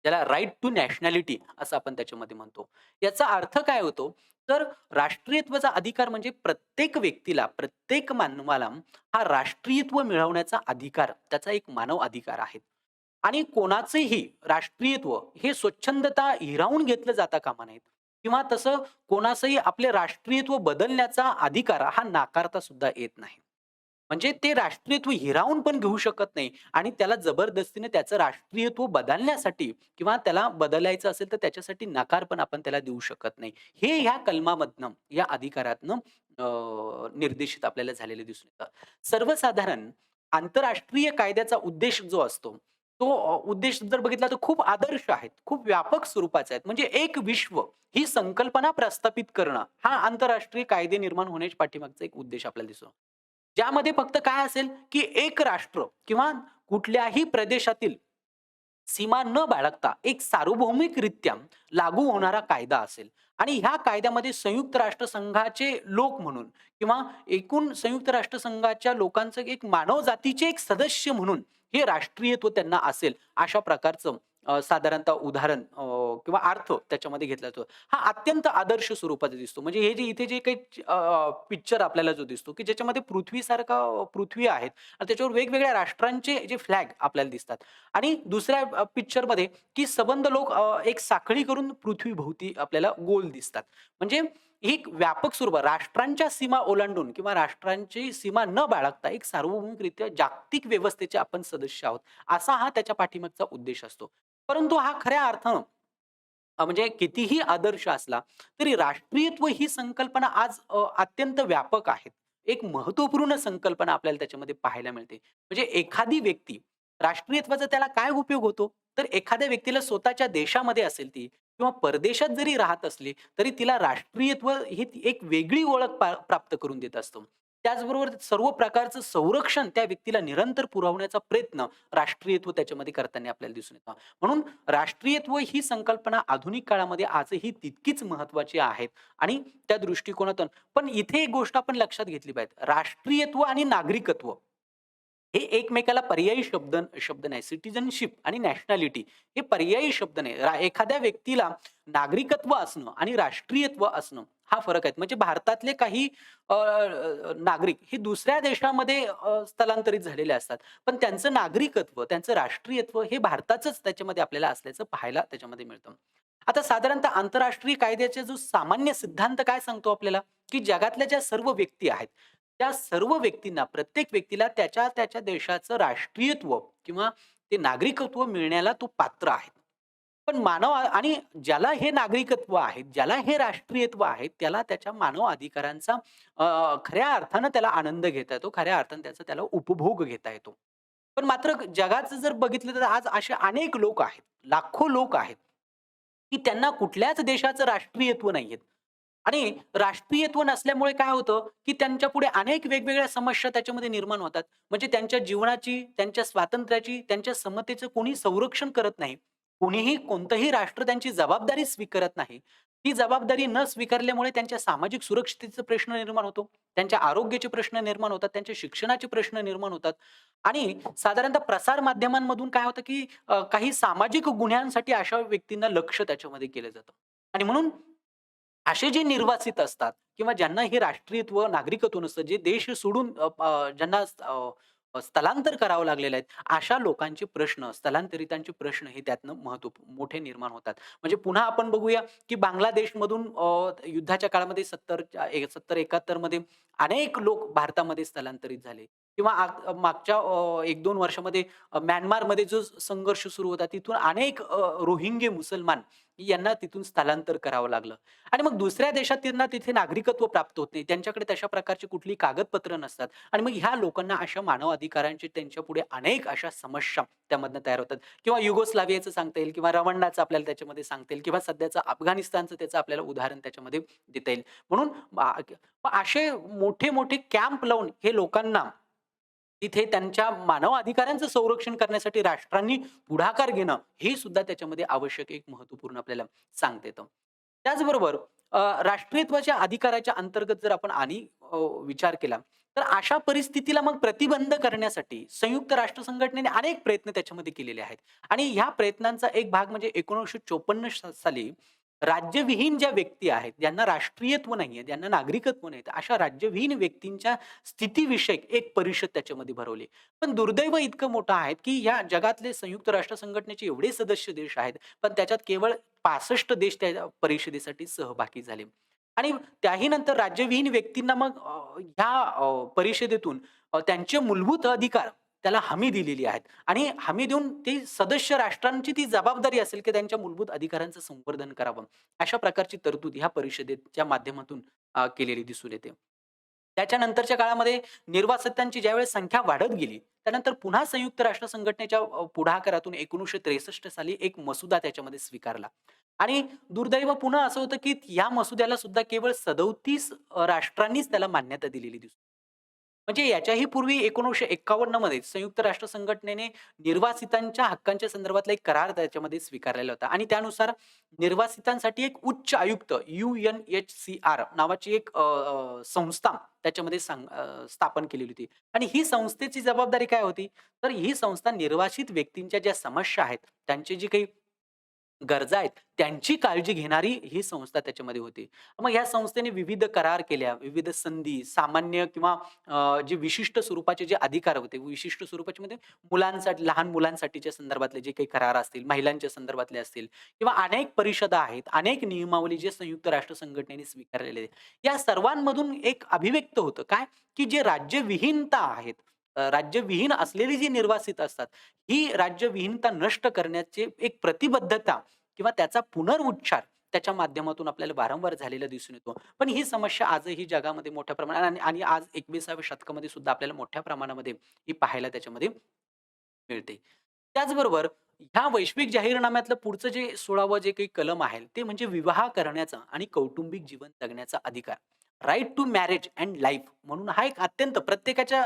त्याला राइट टू नॅशनॅलिटी असं आपण त्याच्यामध्ये म्हणतो. याचा अर्थ काय होतो? तर राष्ट्रीयत्वाचा अधिकार म्हणजे प्रत्येक व्यक्तीला, प्रत्येक मानवाला हा राष्ट्रीयत्व मिळवण्याचा अधिकार, त्याचा एक मानव अधिकार आहे. आणि कोणाचेही राष्ट्रीयत्व हे स्वच्छंदता हिरावून घेतलं जाता कामा नयेत किंवा तसं कोणाचंही आपले राष्ट्रीयत्व बदलण्याचा अधिकार हा नाकारता सुद्धा येत नाही. म्हणजे ते राष्ट्रीयत्व हिरावून पण घेऊ शकत नाही आणि त्याला जबरदस्तीने त्याचं राष्ट्रीयत्व बदलण्यासाठी किंवा त्याला बदलायचं असेल तर त्याच्यासाठी नकार पण आपण त्याला देऊ शकत नाही. हे ह्या कलमामधनं, या अधिकारातनं निर्देशित आपल्याला झालेलं दिसून येतं. सर्वसाधारण आंतरराष्ट्रीय कायद्याचा उद्देश जो असतो, तो उद्देश जर बघितला तर खूप आदर्श आहेत, खूप व्यापक स्वरूपाचे आहेत. म्हणजे एक विश्व ही संकल्पना प्रस्थापित करणं, हा आंतरराष्ट्रीय कायदे निर्माण होण्याच्या पाठीमागचा एक उद्देश आपल्याला दिसतो. ज्यामध्ये फक्त काय असेल, की एक राष्ट्र किंवा कुठल्याही प्रदेशातील सीमा न बाळगता एक सार्वभौमिकरित्या लागू होणारा कायदा असेल आणि ह्या कायद्यामध्ये संयुक्त राष्ट्र संघाचे लोक म्हणून किंवा एकूण संयुक्त राष्ट्र संघाच्या लोकांचं एक मानवजातीचे एक सदस्य म्हणून हे राष्ट्रीयत्व त्यांना असेल अशा प्रकारचं साधारणतः उदाहरण किंवा अर्थ त्याच्यामध्ये घेतला जातो. हा अत्यंत आदर्श स्वरूपाचा दिसतो. म्हणजे हे जे इथे जे काही पिक्चर आपल्याला जो दिसतो, की ज्याच्यामध्ये पृथ्वीसारखा पृथ्वी आहेत आणि त्याच्यावर वेगवेगळ्या राष्ट्रांचे जे फ्लॅग आपल्याला दिसतात. आणि दुसऱ्या पिक्चरमध्ये की सबंध लोक एक साखळी करून पृथ्वीभोवती आपल्याला गोल दिसतात. म्हणजे ही एक व्यापक स्वरूप राष्ट्रांच्या सीमा ओलांडून किंवा राष्ट्रांची सीमा न बाळगता एक सार्वभौमिकरित्या जागतिक व्यवस्थेचे आपण सदस्य आहोत. असा हा त्याच्या पाठीमागचा उद्देश असतो. परंतु हा खऱ्या अर्थानं म्हणजे कितीही आदर्श असला, तरी राष्ट्रीयत्व ही संकल्पना आज अत्यंत व्यापक आहे. एक महत्त्वपूर्ण संकल्पना आपल्याला त्याच्यामध्ये पाहायला मिळते. म्हणजे एखादी व्यक्ती राष्ट्रीयत्वाचा त्याला काय उपयोग होतो? तर एखाद्या व्यक्तीला स्वतःच्या देशामध्ये असेल ती किंवा परदेशात जरी राहत असली, तरी तिला राष्ट्रीयत्व ही एक वेगळी ओळख प्राप्त करून देत असतं. त्याचबरोबर सर्व प्रकारचं संरक्षण त्या व्यक्तीला निरंतर पुरवण्याचा प्रयत्न राष्ट्रीयत्व त्याच्यामध्ये करताना आपल्याला दिसून येतं. म्हणून राष्ट्रीयत्व ही संकल्पना आधुनिक काळामध्ये आजही तितकीच महत्वाची आहेत आणि त्या दृष्टिकोनातून पण इथे एक गोष्ट आपण लक्षात घेतली पाहिजे. राष्ट्रीयत्व आणि नागरिकत्व हे एकमेकाला पर्यायी शब्द शब्द नाही. सिटिझनशिप आणि नॅशनॅलिटी हे पर्यायी शब्द नाही. एखाद्या व्यक्तीला नागरिकत्व असणं आणि राष्ट्रीयत्व असणं हा फरक आहे. म्हणजे भारतातले काही नागरिक हे दुसऱ्या देशामध्ये स्थलांतरित झालेले असतात. पण त्यांचं नागरिकत्व, त्यांचं राष्ट्रीयत्व हे भारताचंच त्याच्यामध्ये आपल्याला असल्याचं पाहायला त्याच्यामध्ये मिळतं. आता साधारणतः आंतरराष्ट्रीय कायद्याचा जो सामान्य सिद्धांत काय सांगतो आपल्याला, की जगातल्या ज्या सर्व व्यक्ती आहेत, त्या सर्व व्यक्तींना, प्रत्येक व्यक्तीला त्याच्या त्याच्या देशाचं राष्ट्रीयत्व किंवा ते नागरिकत्व मिळण्याला तो पात्र आहे. पण मानव आणि ज्याला हे नागरिकत्व आहे, ज्याला हे राष्ट्रीयत्व आहे, त्याला त्याच्या मानव अधिकारांचा खऱ्या अर्थानं त्याला आनंद घेता येतो. खऱ्या अर्थानं त्याचा त्याला उपभोग घेता येतो. पण मात्र जगाचं जर बघितलं तर आज असे अनेक लोक आहेत, लाखो लोक आहेत, की त्यांना कुठल्याच देशाचं राष्ट्रीयत्व नाहीये. आणि राष्ट्रीयत्व नसल्यामुळे काय होतं, की त्यांच्यापुढे अनेक वेगवेगळ्या समस्या त्याच्यामध्ये निर्माण होतात. म्हणजे त्यांच्या जीवनाची, त्यांच्या स्वातंत्र्याची, त्यांच्या समतेचं कोणी संरक्षण करत नाही. कोणीही कोणतंही राष्ट्र त्यांची जबाबदारी स्वीकारत नाही. ती जबाबदारी न स्वीकारल्यामुळे त्यांच्या सामाजिक सुरक्षिततेचा प्रश्न निर्माण होतो. त्यांच्या आरोग्याचे प्रश्न निर्माण होतात. त्यांच्या शिक्षणाचे प्रश्न निर्माण होतात. आणि साधारणतः प्रसार माध्यमांमधून काय होतं, की काही सामाजिक गुन्ह्यांसाठी अशा व्यक्तींना लक्ष्य त्याच्यामध्ये केलं जातं. आणि म्हणून असे जे निर्वासित असतात किंवा ज्यांना हे राष्ट्रीयत्व, नागरिकत्व नसतं, जे देश सोडून ज्यांना स्थलांतर करावं लागलेलं आहे, अशा लोकांचे प्रश्न, स्थलांतरितांचे प्रश्न हे त्यातनं मोठे निर्माण होतात. म्हणजे पुन्हा आपण बघूया, की बांगलादेशमधून युद्धाच्या काळामध्ये 70-71 मध्ये अनेक लोक भारतामध्ये स्थलांतरित झाले किंवा मागच्या 1-2 वर्षामध्ये म्यानमारमध्ये जो संघर्ष सुरू होता, तिथून अनेक रोहिंगे मुसलमान यांना तिथून स्थलांतर करावं लागलं. आणि मग दुसऱ्या देशात त्यांना तिथे नागरिकत्व प्राप्त होत नाही. त्यांच्याकडे तशा प्रकारची कुठली कागदपत्र नसतात आणि मग ह्या लोकांना अशा मानव अधिकारांची त्यांच्यापुढे अनेक अशा समस्या त्यामधनं तयार होतात किंवा युगोस्लाव्हियाचं सांगता येईल किंवा रवांडाचं आपल्याला त्याच्यामध्ये सांगता येईल किंवा सध्याचं अफगाणिस्तानचं त्याचं आपल्याला उदाहरण त्याच्यामध्ये देता येईल. म्हणून असे मोठे-मोठे कॅम्प लावून हे लोकांना तिथे त्यांच्या मानव अधिकारांचं संरक्षण करण्यासाठी राष्ट्रांनी पुढाकार घेणं, हे सुद्धा त्याच्यामध्ये आवश्यक एक महत्त्वपूर्ण आपल्याला सांगता येतं. त्याचबरोबर राष्ट्रीयत्वाच्या अधिकाराच्या अंतर्गत जर आपण विचार केला, तर अशा परिस्थितीला मग प्रतिबंध करण्यासाठी संयुक्त राष्ट्र संघटनेने अनेक प्रयत्न त्याच्यामध्ये केलेले आहेत. आणि ह्या प्रयत्नांचा एक भाग म्हणजे 1954 साली राज्यविहीन ज्या व्यक्ती आहेत, ज्यांना राष्ट्रीयत्व नाहीये, ज्यांना नागरिकत्व नाही, अशा राज्यविहीन व्यक्तींच्या स्थितीविषयक एक परिषद त्याच्यामध्ये भरवली. पण दुर्दैव इतकं मोठं आहे, की या जगातले संयुक्त राष्ट्र संघटनेचे एवढे सदस्य देश आहेत, पण त्याच्यात केवळ 65 देश त्या परिषदेसाठी सहभागी झाले. आणि त्याही नंतर राज्यविहीन व्यक्तींना मग ह्या परिषदेतून त्यांचे मूलभूत अधिकार त्याला हमी दिलेली आहेत आणि हमी देऊन ती सदस्य राष्ट्रांची ती जबाबदारी असेल, की त्यांच्या मूलभूत अधिकारांचं संवर्धन करावं. अशा प्रकारची तरतूद ह्या परिषदेच्या माध्यमातून केलेली दिसून येते. त्याच्यानंतरच्या काळामध्ये निर्वासितांची ज्यावेळेस संख्या वाढत गेली, त्यानंतर पुन्हा संयुक्त राष्ट्र संघटनेच्या पुढाकारातून 1963 साली एक मसुदा त्याच्यामध्ये स्वीकारला आणि दुर्दैव पुन्हा असं होतं, की या मसुद्याला सुद्धा केवळ 37 राष्ट्रांनीच त्याला मान्यता दिलेली दिसते. म्हणजे याच्याही पूर्वी 1951 मध्ये संयुक्त राष्ट्र संघटनेने निर्वासितांच्या हक्कांच्या संदर्भातला एक करार त्याच्यामध्ये स्वीकारलेला होता आणि त्यानुसार निर्वासितांसाठी एक उच्च आयुक्त UNHCR नावाची एक संस्था त्याच्यामध्ये स्थापन केलेली होती आणि ही संस्थेची जबाबदारी काय होती? तर ही संस्था निर्वासित व्यक्तींच्या ज्या समस्या आहेत, त्यांची जी काही गरजा आहेत, त्यांची काळजी घेणारी ही संस्था त्याच्यामध्ये होती. मग ह्या संस्थेने विविध करार केल्या, विविध संधी, सामान्य किंवा जे विशिष्ट स्वरूपाचे जे अधिकार होते, विशिष्ट स्वरूपाचे म्हणजे मुलांसाठी लहान मुलांसाठीच्या संदर्भातले जे काही करार असतील, महिलांच्या संदर्भातले असतील किंवा अनेक परिषदा आहेत, अनेक नियमावली जे संयुक्त राष्ट्र संघटनेने स्वीकारलेले आहेत. या सर्वांमधून एक अभिव्यक्त होतं काय, की जे राज्यविहीनता आहेत, राज्यविहीन असलेली जी निर्वासित असतात, ही राज्यविहीनता नष्ट करण्याची एक प्रतिबद्धता किंवा त्याचा पुनरुच्चार त्याच्या माध्यमातून आपल्याला वारंवार झालेला दिसून येतो. पण ही समस्या आजही जगामध्ये मोठ्या प्रमाणात आणि आणि आज 21व्या शतकामध्ये सुद्धा आपल्याला मोठ्या प्रमाणामध्ये ही पाहायला त्याच्यामध्ये मिळते. त्याचबरोबर ह्या वैश्विक जाहीरनाम्यातलं पुढचं जे 16वं जे काही कलम आहे, ते म्हणजे विवाह करण्याचा आणि कौटुंबिक जीवन जगण्याचा अधिकार. Right to marriage and life म्हणून हा एक अत्यंत प्रत्येकाच्या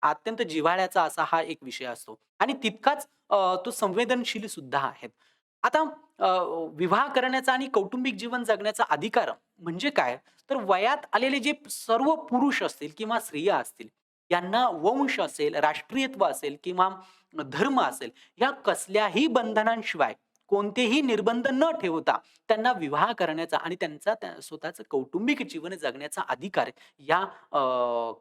अत्यंत जिव्हाळ्याचा असा हा एक विषय असतो आणि तितकाच तो संवेदनशील सुद्धा आहे. आता अ, विवाह करण्याचा आणि कौटुंबिक जीवन जगण्याचा अधिकार म्हणजे काय? तर वयात आलेले जे सर्व पुरुष असतील किंवा स्त्रिया असतील, यांना वंश असेल, राष्ट्रीयत्व असेल किंवा धर्म असेल, या कसल्याही बंधनांशिवाय कोणतेही निर्बंध न ठेवता त्यांना विवाह करण्याचा आणि त्यांचा स्वतःचं कौटुंबिक जीवन जगण्याचा अधिकार या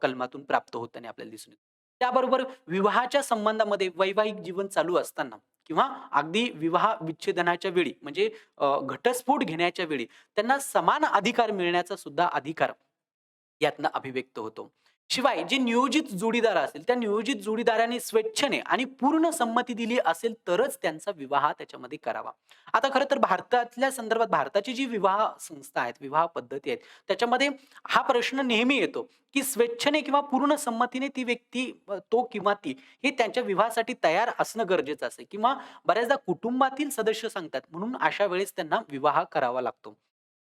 कलमातून प्राप्त होताना आपल्याला दिसून येतो. त्याबरोबर विवाहाच्या संबंधामध्ये वैवाहिक जीवन चालू असताना किंवा अगदी विवाह विच्छेदनाच्या वेळी म्हणजे घटस्फोट घेण्याच्या वेळी त्यांना समान अधिकार मिळण्याचा सुद्धा अधिकार यातनं अभिव्यक्त होतो. शिवाय जे नियोजित जोडीदार असतील, त्या नियोजित जोडीदाराने स्वेच्छेने आणि पूर्ण संमती दिली असेल तरच त्यांचा विवाह त्याच्यामध्ये करावा. आता खरं तर भारतातल्या संदर्भात भारताची जी विवाह संस्था आहेत, विवाह पद्धती आहेत, त्याच्यामध्ये हा प्रश्न नेहमी येतो, की स्वेच्छेने किंवा पूर्ण संमतीने ती व्यक्ती तो किंवा ती हे त्यांच्या विवाहासाठी तयार असणं गरजेचं असते किंवा बऱ्याचदा कुटुंबातील सदस्य सांगतात म्हणून अशा वेळेस त्यांना विवाह करावा लागतो.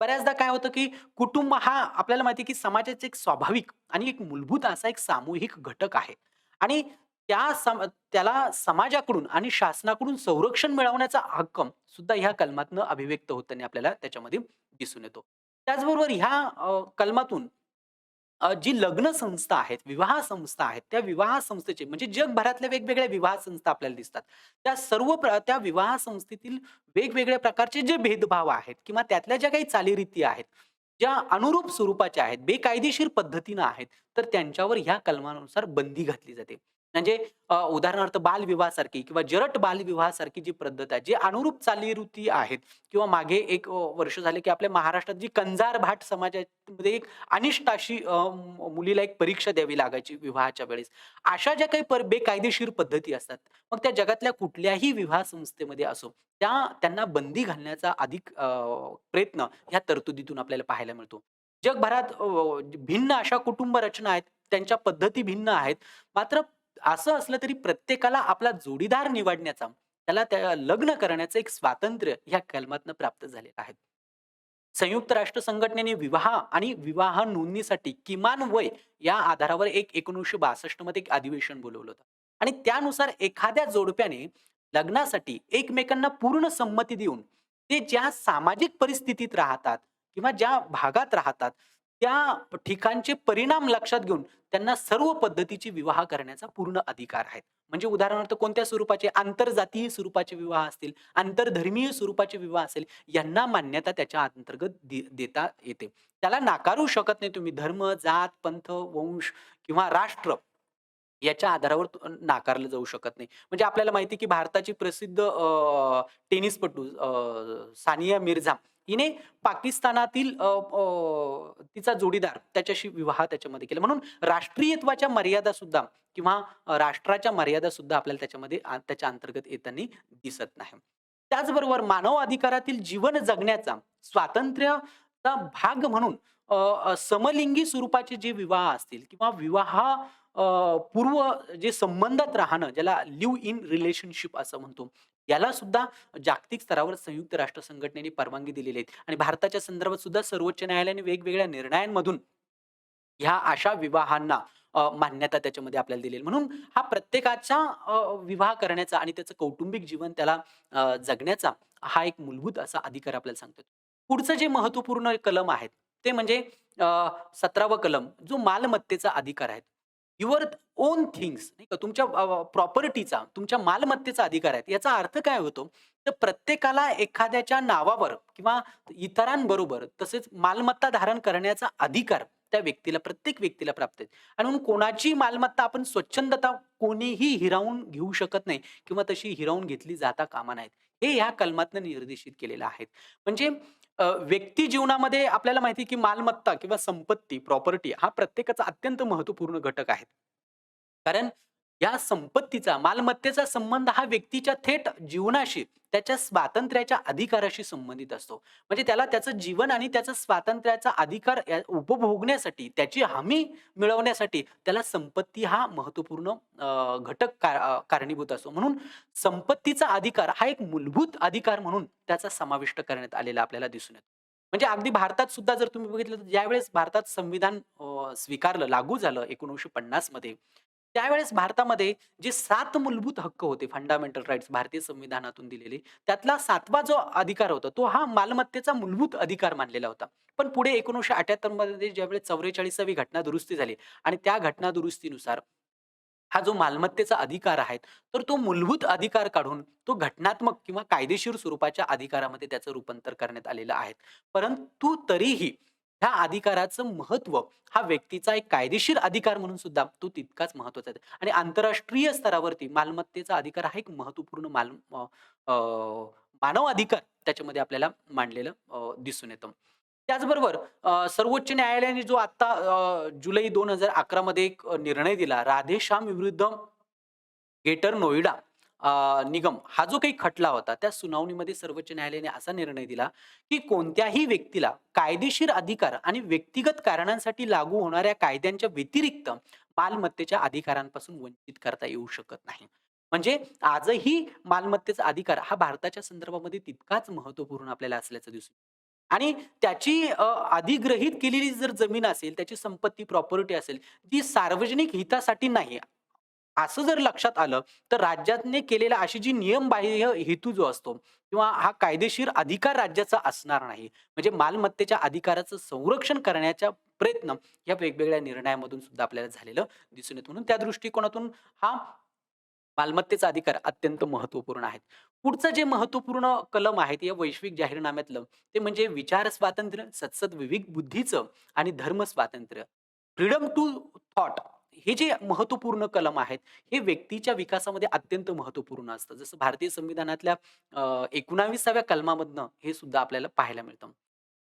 बऱ्याचदा काय होतं, की कुटुंब हा आपल्याला माहिती आहे, की समाजाचा एक स्वाभाविक आणि एक मूलभूत असा एक सामूहिक घटक आहे आणि त्याला समाजाकडून आणि शासनाकडून संरक्षण मिळवण्याचा हक्क सुद्धा ह्या कलमातनं अभिव्यक्त होताना आपल्याला त्याच्यामध्ये दिसून येतो. त्याचबरोबर ह्या कलमातून जी लग्न संस्था आहेत, विवाह संस्था आहेत, त्या विवाह संस्थेचे म्हणजे जगभरातल्या वेगवेगळ्या विवाह संस्था आपल्याला दिसतात. त्या विवाह संस्थेतील वेगवेगळ्या प्रकारचे जे भेदभाव आहेत किंवा त्यातल्या ज्या काही चालीरीती आहेत, ज्या अनुरूप स्वरूपाच्या आहेत, बेकायदेशीर पद्धतीनं आहेत, तर त्यांच्यावर ह्या कलमानुसार बंदी घातली जाते. म्हणजे उदाहरणार्थ बालविवाहासारखी किंवा जरट बालविवाहासारखी जी पद्धत आहे, जी अनुरूप चालीरीती आहेत किंवा मागे एक वर्ष झाले, की आपल्या महाराष्ट्रात जी कंजार भाट समाजामध्ये एक अनिष्ट अशी मुलीला एक परीक्षा द्यावी लागायची विवाहाच्या वेळेस. अशा ज्या काही बेकायदेशीर पद्धती असतात, मग त्या जगातल्या कुठल्याही विवाह संस्थेमध्ये असो, त्यांना बंदी घालण्याचा अधिक प्रयत्न ह्या तरतुदीतून आपल्याला पाहायला मिळतो. जगभरात भिन्न अशा कुटुंब रचना आहेत, त्यांच्या पद्धती भिन्न आहेत. मात्र असं असलं तरी प्रत्येकाला आपला जोडीदार निवडण्याचा, त्याला त्या लग्न करण्याचं एक स्वातंत्र्य ह्या कलमातनं प्राप्त झालेलं आहे. संयुक्त राष्ट्र संघटनेने विवाह आणि विवाह नोंदणीसाठी किमान वय या आधारावर एक 1962 मध्ये एक अधिवेशन बोलवलं होतं आणि त्यानुसार एखाद्या जोडप्याने लग्नासाठी एकमेकांना पूर्ण संमती देऊन ते ज्या सामाजिक परिस्थितीत राहतात किंवा ज्या भागात राहतात त्या ठिकाणचे परिणाम लक्षात घेऊन त्यांना सर्व पद्धतीचे विवाह करण्याचा पूर्ण अधिकार आहे. म्हणजे उदाहरणार्थ कोणत्या स्वरूपाचे आंतरजातीय स्वरूपाचे विवाह असतील, आंतरधर्मीय स्वरूपाचे विवाह असेल, यांना मान्यता त्याच्या अंतर्गत देता येते. त्याला नाकारू शकत नाही तुम्ही. धर्म, जात, पंथ, वंश किंवा राष्ट्र याच्या आधारावर नाकारलं जाऊ शकत नाही. म्हणजे आपल्याला माहिती आहे, की भारताची प्रसिद्ध टेनिसपटू सानिया मिर्झा हिने पाकिस्तानातील तिचा जोडीदार त्याच्याशी विवाह त्याच्यामध्ये केला. म्हणून राष्ट्रीयत्वाच्या मर्यादा सुद्धा किंवा राष्ट्राच्या मर्यादा सुद्धा आपल्याला त्याच्यामध्ये त्याच्या अंतर्गत येताना दिसत नाही. त्याचबरोबर मानव अधिकारातील जीवन जगण्याचा स्वातंत्र्याचा भाग म्हणून अ, समलिंगी स्वरूपाचे जे विवाह असतील किंवा पूर्व जे संबंधात राहणं, ज्याला लिव्ह इन रिलेशनशिप असं म्हणतो. याला सुद्धा जागतिक स्तरावर संयुक्त राष्ट्र संघटनेने परवानगी दिलेली आहे आणि भारताच्या संदर्भात सुद्धा सर्वोच्च न्यायालयाने वेगवेगळ्या निर्णयांमधून ह्या अशा विवाहांना मान्यता त्याच्यामध्ये आपल्याला दिलेली. म्हणून हा प्रत्येकाच्या विवाह करण्याचा आणि त्याचं कौटुंबिक जीवन त्याला जगण्याचा हा एक मूलभूत असा अधिकार आपल्याला सांगतो. पुढचं जे महत्त्वपूर्ण कलम आहेत, ते म्हणजे 17वं कलम जो मालमत्तेचा अधिकार आहे. युअर ओन थिंग्स नाही का तुमच्या प्रॉपर्टीचा, तुमच्या मालमत्तेचा अधिकार आहे. याचा अर्थ काय होतो? तर प्रत्येकाला एखाद्याच्या नावावर किंवा इतरांबरोबर तसेच मालमत्ता धारण करण्याचा अधिकार त्या व्यक्तीला, प्रत्येक व्यक्तीला प्राप्त आहे. आणि म्हणून कोणाची मालमत्ता आपण स्वच्छंदता कोणीही हिरावून घेऊ शकत नाही किंवा तशी हिरावून घेतली जाता कामा नयेत. हे ह्या कलमातनं निर्देशित केलेलं आहे. म्हणजे व्यक्ती जीवनामध्ये आपल्याला माहिती आहे, की मालमत्ता किंवा संपत्ती, प्रॉपर्टी हा प्रत्येकाचा अत्यंत महत्त्वपूर्ण घटक आहे. कारण या संपत्तीचा, मालमत्तेचा संबंध हा व्यक्तीच्या थेट जीवनाशी, त्याच्या स्वातंत्र्याच्या अधिकाराशी संबंधित असतो. म्हणजे त्याला त्याचं जीवन आणि त्याचा स्वातंत्र्याचा अधिकार उपभोगण्यासाठी, त्याची हमी मिळवण्यासाठी त्याला संपत्ती हा महत्त्वपूर्ण घटक कारणीभूत असतो. म्हणून संपत्तीचा अधिकार हा एक मूलभूत अधिकार म्हणून त्याचा समाविष्ट करण्यात आलेला आपल्याला दिसून येतो. म्हणजे अगदी भारतात सुद्धा जर तुम्ही बघितलं तर ज्यावेळेस भारतात संविधान स्वीकारलं, लागू झालं 1950 मध्ये, त्यावेळेस भारतामध्ये जे 7 मूलभूत हक्क होते, फंडामेंटल राइट्स भारतीय संविधानातून दिलेले, त्यातला 7वा जो अधिकार होता, तो हा मालमत्तेचा मूलभूत अधिकार मानलेला होता. पण पुढे 1978 मध्ये ज्यावेळेस 44वी घटना दुरुस्ती झाली आणि त्या घटना दुरुस्तीनुसार हा जो मालमत्तेचा अधिकार आहे, तर तो मूलभूत अधिकार काढून तो घटनात्मक किंवा कायदेशीर स्वरूपाच्या अधिकारामध्ये त्याचं रूपांतर करण्यात आलेलं आहे. परंतु तरीही ह्या अधिकाराचं महत्त्व हा व्यक्तीचा एक कायदेशीर अधिकार म्हणून सुद्धा तो तितकाच महत्त्वाचा आहे आणि आंतरराष्ट्रीय स्तरावरती मालमत्तेचा अधिकार हा एक महत्त्वपूर्ण अ, मानव अधिकार त्याच्यामध्ये आपल्याला मांडलेलं दिसून येतं. त्याचबरोबर सर्वोच्च न्यायालयाने जो आता जुलै 2011 मध्ये एक निर्णय दिला, राधेश्याम विरुद्ध ग्रेटर नोएडा निगम हा जो काही खटला होता, त्या सुनावणीमध्ये सर्वोच्च न्यायालयाने असा निर्णय दिला, की कोणत्याही व्यक्तीला कायदेशीर अधिकार आणि व्यक्तिगत कारणांसाठी लागू होणाऱ्या कायद्यांच्या व्यतिरिक्त मालमत्तेच्या अधिकारांपासून वंचित करता येऊ शकत नाही. म्हणजे आजही मालमत्तेचा अधिकार हा भारताच्या संदर्भामध्ये तितकाच महत्त्वपूर्ण आपल्याला असल्याचं दिसून आणि त्याची अधिग्रहित केलेली जर जमीन असेल, त्याची संपत्ती, प्रॉपर्टी असेल, जी सार्वजनिक हितासाठी नाही, असं जर लक्षात आलं, तर राज्याने केलेला अशी जी नियमबाह्य हेतू जो असतो किंवा हा कायदेशीर अधिकार राज्याचा असणार नाही. म्हणजे मालमत्तेच्या अधिकाराचं संरक्षण करण्याचा प्रयत्न या वेगवेगळ्या निर्णयामधून सुद्धा आपल्याला झालेलं दिसून येतं. म्हणून त्या दृष्टिकोनातून हा मालमत्तेचा अधिकार अत्यंत महत्त्वपूर्ण आहे. पुढचं जे महत्त्वपूर्ण कलम आहेत या वैश्विक जाहीरनाम्यातलं, ते म्हणजे विचार स्वातंत्र्य, सदसद विवेक बुद्धीचं आणि धर्म स्वातंत्र्य. फ्रीडम टू थॉट हे जे महत्त्वपूर्ण कलम आहेत, हे व्यक्तीच्या विकासामध्ये अत्यंत महत्त्वपूर्ण असतं. जसं भारतीय संविधानातल्या 19व्या कलमामधनं हे सुद्धा आपल्याला पाहायला मिळतं.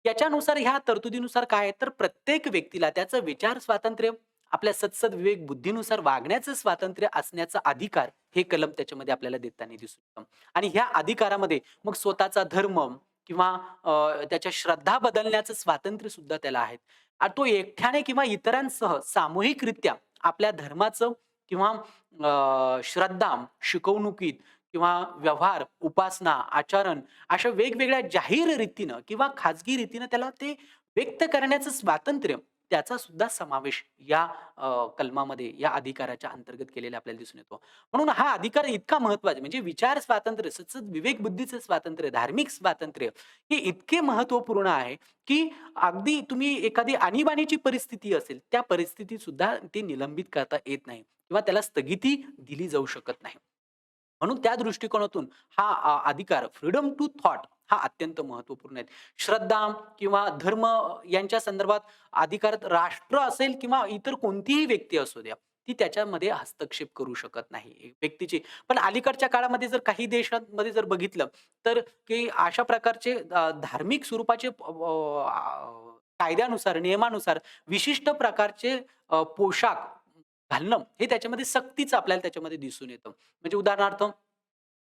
याच्यानुसार ह्या तरतुदीनुसार काय आहे, तर प्रत्येक व्यक्तीला त्याचं विचार स्वातंत्र्य, आपल्या सदसद विवेक बुद्धीनुसार वागण्याचं स्वातंत्र्य असण्याचा अधिकार हे कलम त्याच्यामध्ये आपल्याला देताना दिसून येतं. आणि ह्या अधिकारामध्ये मग स्वतःचा धर्म किंवा त्याच्या श्रद्धा बदलण्याचं स्वातंत्र्य सुद्धा त्याला आहे. आणि तो एकट्याने किंवा इतरांसह सामूहिकरित्या आपल्या धर्माचं किंवा श्रद्धा, शिकवणुकीत किंवा व्यवहार, उपासना, आचरण अशा वेगवेगळ्या जाहीर रीतीनं किंवा खाजगी रीतीनं त्याला ते व्यक्त करण्याचं स्वातंत्र्य त्याचा सुद्धा समावेश या कलमामध्ये, या अधिकाराच्या अंतर्गत केलेला आपल्याला दिसून येतो. म्हणून हा अधिकार इतका महत्त्वाचा आहे म्हणजे विचार स्वातंत्र्य, सतत विवेक बुद्धीचं स्वातंत्र्य, धार्मिक स्वातंत्र्य हे इतके महत्त्वपूर्ण आहे, की अगदी तुम्ही एखादी आणीबाणीची परिस्थिती असेल, त्या परिस्थितीत सुद्धा ते निलंबित करता येत नाही किंवा त्याला स्थगिती दिली जाऊ शकत नाही. म्हणून त्या दृष्टिकोनातून हा अधिकार फ्रीडम टू थॉट हा अत्यंत महत्त्वपूर्ण आहे. श्रद्धा किंवा धर्म यांच्या संदर्भात अधिकारात राष्ट्र असेल किंवा इतर कोणतीही व्यक्ती असू द्या, ती त्याच्यामध्ये हस्तक्षेप करू शकत नाही व्यक्तीची. पण अलीकडच्या काळामध्ये जर काही देशांमध्ये जर बघितलं, तर की अशा प्रकारचे धार्मिक स्वरूपाचे कायद्यानुसार, नियमानुसार विशिष्ट प्रकारचे पोशाख घालणं हे त्याच्यामध्ये सक्तीचं आपल्याला त्याच्यामध्ये दिसून येतं. म्हणजे उदाहरणार्थ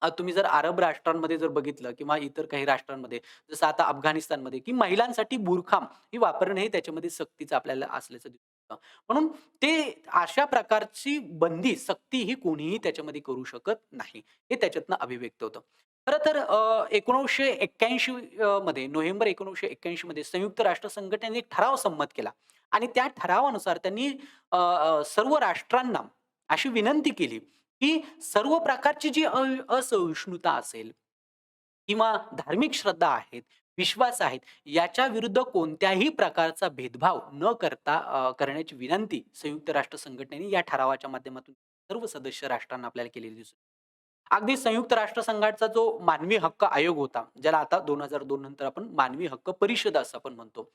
तुम्ही जर अरब राष्ट्रांमध्ये जर बघितलं किंवा इतर काही राष्ट्रांमध्ये, जसं आता अफगाणिस्तानमध्ये, की महिलांसाठी बुरखा ही वापरणं हे त्याच्यामध्ये सक्तीचं आपल्याला असल्याचं दिसतं. म्हणून ते अशा प्रकारची बंदी, सक्ती ही कोणीही त्याच्यामध्ये करू शकत नाही. हे त्याच्यातनं अभिव्यक्त होतं. खरं तर 1981 मध्ये नोव्हेंबर 1981 मध्ये संयुक्त राष्ट्र संघटनेने एक ठराव संमत केला आणि त्या ठरावानुसार त्यांनी सर्व राष्ट्रांना अशी विनंती केली, की सर्व प्रकारची जी असहिष्णुता असेल किंवा धार्मिक श्रद्धा आहेत, विश्वास आहेत, याच्या विरुद्ध कोणत्याही प्रकारचा भेदभाव न करता करण्याची विनंती संयुक्त राष्ट्र संघटनेने या ठरावाच्या माध्यमातून सर्व सदस्य राष्ट्रांना आपल्याला केलेली दिसते. अगदी संयुक्त राष्ट्र संघाचा जो मानवी हक्क आयोग होता, ज्याला आता 2002 नंतर आपण मानवी हक्क परिषद असं आपण म्हणतो.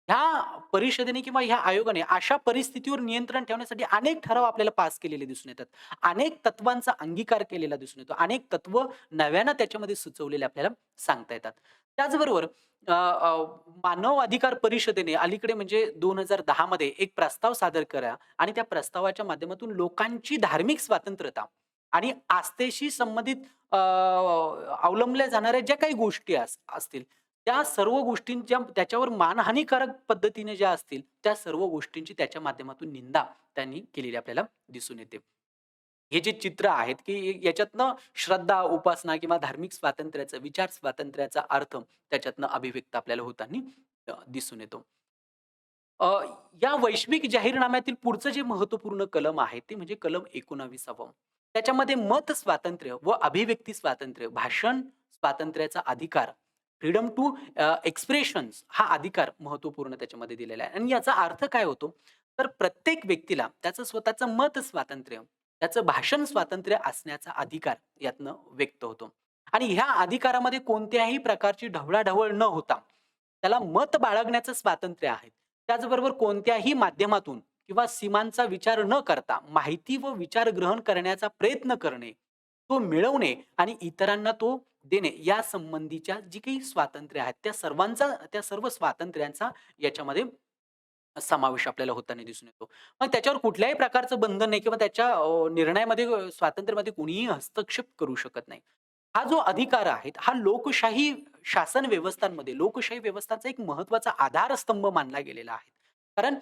ह्या परिषदेने किंवा ह्या आयोगाने अशा परिस्थितीवर नियंत्रण ठेवण्यासाठी अनेक ठराव आपल्याला पास केलेले दिसून येतात. अनेक तत्वांचा अंगीकार केलेला दिसून येतो. अनेक तत्व नव्यानं त्याच्यामध्ये सुचवलेले आपल्याला सांगता येतात. त्याचबरोबर अ, अ, मानव अधिकार परिषदेने अलीकडे म्हणजे 2010 मध्ये एक प्रस्ताव सादर करा आणि त्या प्रस्तावाच्या माध्यमातून लोकांची धार्मिक स्वातंत्र्यता आणि आस्थेशी संबंधित अवलंबल्या जाणाऱ्या ज्या काही गोष्टी असतील, त्या सर्व गोष्टींच्या त्याच्यावर मानहानिकारक पद्धतीने ज्या असतील, त्या सर्व गोष्टींची त्याच्या माध्यमातून निंदा त्यांनी केलेली आपल्याला दिसून येते. हे जे चित्र आहेत, की याच्यातनं श्रद्धा, उपासना किंवा धार्मिक स्वातंत्र्याचा, विचार स्वातंत्र्याचा अर्थ त्याच्यातनं अभिव्यक्त आपल्याला होताना दिसून येतो. अ, या वैश्विक जाहीरनाम्यातील पुढचं जे महत्त्वपूर्ण कलम आहे, ते म्हणजे कलम 19वा. त्याच्यामध्ये मत स्वातंत्र्य व अभिव्यक्ती स्वातंत्र्य, भाषण स्वातंत्र्याचा अधिकार, फ्रीडम टू एक्सप्रेशन्स हा अधिकार महत्त्वपूर्ण त्याच्यामध्ये दिलेला आहे. आणि याचा अर्थ काय होतो? तर प्रत्येक व्यक्तीला त्याचं स्वतःचं मत स्वातंत्र्य, त्याचं भाषण स्वातंत्र्य असण्याचा अधिकार यातनं व्यक्त होतो. आणि ह्या अधिकारामध्ये कोणत्याही प्रकारची ढवळाढवळ न होता त्याला मत बाळगण्याचं स्वातंत्र्य आहे. त्याचबरोबर कोणत्याही माध्यमातून किंवा सीमांचा विचार न करता माहिती व विचार ग्रहण करण्याचा प्रयत्न करणे, तो मिळवणे आणि इतरांना तो देणे या संबंधीच्या जी काही स्वातंत्र्य आहेत, त्या सर्व स्वातंत्र्यांचा याच्यामध्ये समावेश आपल्याला होताना दिसून येतो. मग त्याच्यावर कुठल्याही प्रकारचं बंधन नाही किंवा त्याच्या निर्णयामध्ये स्वातंत्र्यामध्ये कुणीही हस्तक्षेप करू शकत नाही. हा जो अधिकार आहे, हा लोकशाही शासन व्यवस्थांमध्ये लोकशाही व्यवस्थांचा एक महत्त्वाचा आधारस्तंभ मानला गेलेला आहे. कारण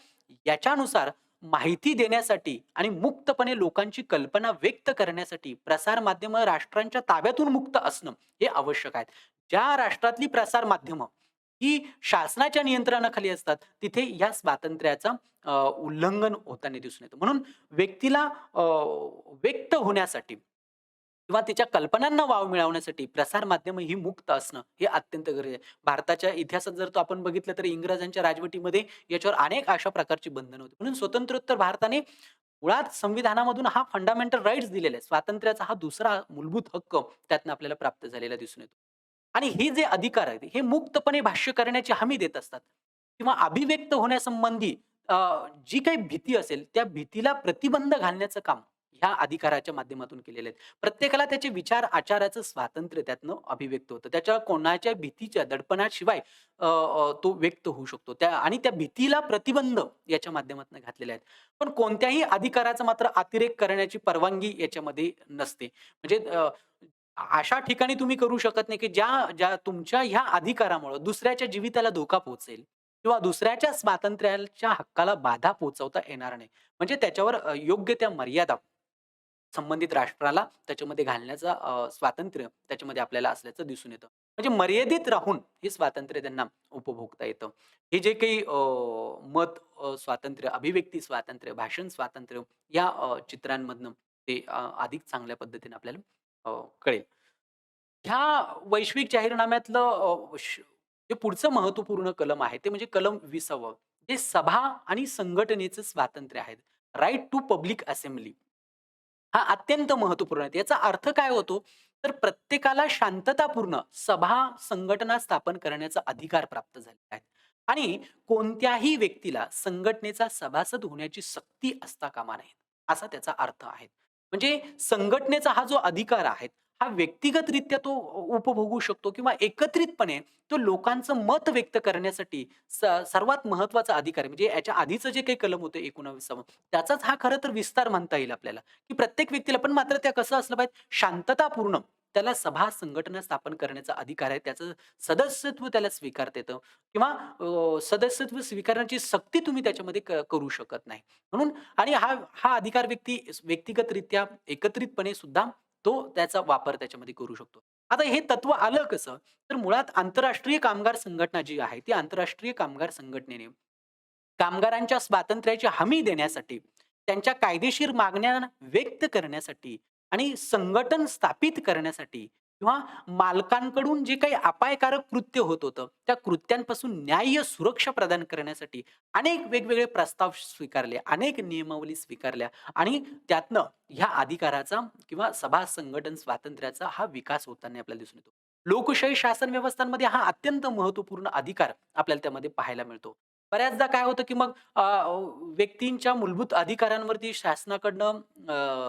याच्यानुसार माहिती देण्यासाठी आणि मुक्तपणे लोकांची कल्पना व्यक्त करण्यासाठी प्रसार माध्यमं राष्ट्रांच्या ताब्यातून मुक्त असणं हे आवश्यक आहे. ज्या राष्ट्रातली प्रसार माध्यमं ही शासनाच्या नियंत्रणाखाली असतात, तिथे या स्वातंत्र्याचा उल्लंघन होताना दिसून येतं. म्हणून व्यक्तीला व्यक्त होण्यासाठी किंवा तिच्या कल्पनांना वाव मिळवण्यासाठी प्रसार माध्यमं ही मुक्त असणं हे अत्यंत गरजेचं आहे. भारताच्या इतिहासात जर तो आपण बघितलं तर इंग्रजांच्या राजवटीमध्ये याच्यावर अनेक अशा प्रकारची बंधनं होती. म्हणून स्वतंत्रोत्तर भारताने मुळात संविधानामधून हा फंडामेंटल राइट्स दिलेला आहे. स्वातंत्र्याचा हा दुसरा मूलभूत हक्क त्यातनं आपल्याला प्राप्त झालेला दिसून येतो. आणि हे जे अधिकार आहेत, हे मुक्तपणे भाष्य करण्याची हमी देत असतात किंवा अभिव्यक्त होण्यासंबंधी अ, जी काही भीती असेल, त्या भीतीला प्रतिबंध घालण्याचं काम ह्या अधिकाराच्या माध्यमातून केलेलं आहे. प्रत्येकाला त्याचे विचार, आचाराचं स्वातंत्र्य त्यातनं अभिव्यक्त होतं. त्याच्या कोणाच्या भीतीच्या दडपणाशिवाय तो व्यक्त होऊ शकतो. आणि त्या भीतीला प्रतिबंध याच्या माध्यमातून घातलेले आहेत. पण कोणत्याही अधिकाराचा मात्र अतिरेक करण्याची परवानगी याच्यामध्ये नसते. म्हणजे अशा ठिकाणी तुम्ही करू शकत नाही, की ज्या ज्या तुमच्या ह्या अधिकारामुळं दुसऱ्याच्या जीविताला धोका पोहोचेल किंवा दुसऱ्याच्या स्वातंत्र्याच्या हक्काला बाधा पोहोचवता येणार नाही. म्हणजे त्याच्यावर योग्य त्या मर्यादा संबंधित राष्ट्राला त्याच्यामध्ये घालण्याचा स्वातंत्र्य त्याच्यामध्ये आपल्याला असल्याचं दिसून येतं. म्हणजे मर्यादित राहून हे स्वातंत्र्य त्यांना उपभोगता येतं. हे जे काही मत स्वातंत्र्य, अभिव्यक्ती स्वातंत्र्य, भाषण स्वातंत्र्य या चित्रांमधनं ते अधिक चांगल्या पद्धतीने आपल्याला कळेल. ह्या वैश्विक जाहीरनाम्यातलं जे पुढचं महत्त्वपूर्ण कलम आहे ते म्हणजे कलम 20वं. जे सभा आणि संघटनेचं स्वातंत्र्य आहे. Right to public assembly. हा अत्यंत महत्त्वपूर्ण आहे. याचा अर्थ काय होतो? तर प्रत्येकाला शांततापूर्ण सभा, संघटना स्थापन करण्याचा अधिकार प्राप्त झालेला आहे. आणि कोणत्याही व्यक्तीला संघटनेचा सभासद होण्याची सक्ती असता कामा नये, असा त्याचा अर्थ आहे. म्हणजे संघटनेचा हा जो अधिकार आहे, हा व्यक्तिगतरित्या तो उपभोगू शकतो किंवा एकत्रितपणे तो लोकांचं मत व्यक्त करण्यासाठी सर्वात महत्त्वाचा अधिकार आहे. म्हणजे याच्या आधीचं जे काही कलम होतं 19वा त्याचाच हा खरं तर विस्तार म्हणता येईल आपल्याला, की प्रत्येक व्यक्तीला पण मात्र त्या कसं असलं पाहिजे शांततापूर्ण त्याला सभा, संघटना स्थापन करण्याचा अधिकार आहे. त्याचं सदस्यत्व त्याला स्वीकारता येतं किंवा सदस्यत्व स्वीकारण्याची सक्ती तुम्ही त्याच्यामध्ये करू शकत नाही. म्हणून आणि हा हा अधिकार व्यक्तिगतरित्या एकत्रितपणे सुद्धा तो त्याचा वापर त्याच्यामध्ये करू शकतो. आता हे तत्व आलं कसं? तर मुळात आंतरराष्ट्रीय कामगार संघटना जी आहे, ती आंतरराष्ट्रीय कामगार संघटनेने कामगारांच्या स्वातंत्र्याची हमी देण्यासाठी, त्यांच्या कायदेशीर मागण्या व्यक्त करण्यासाठी आणि संघटन स्थापित करण्यासाठी किंवा मालकांकडून जे काही अपायकारक कृत्य होत होतं, त्या कृत्यांपासून न्याय्य सुरक्षा प्रदान करण्यासाठी अनेक वेगवेगळे प्रस्ताव स्वीकारले, अनेक नियमावली स्वीकारल्या आणि त्यातनं ह्या अधिकाराचा किंवा सभा संघटन स्वातंत्र्याचा हा विकास होताना आपल्याला दिसून येतो. लोकशाही शासन व्यवस्थांमध्ये हा अत्यंत महत्त्वपूर्ण अधिकार आपल्याला त्यामध्ये पाहायला मिळतो. बऱ्याचदा काय होतं, की मग व्यक्तींच्या मूलभूत अधिकारांवरती शासनाकडनं,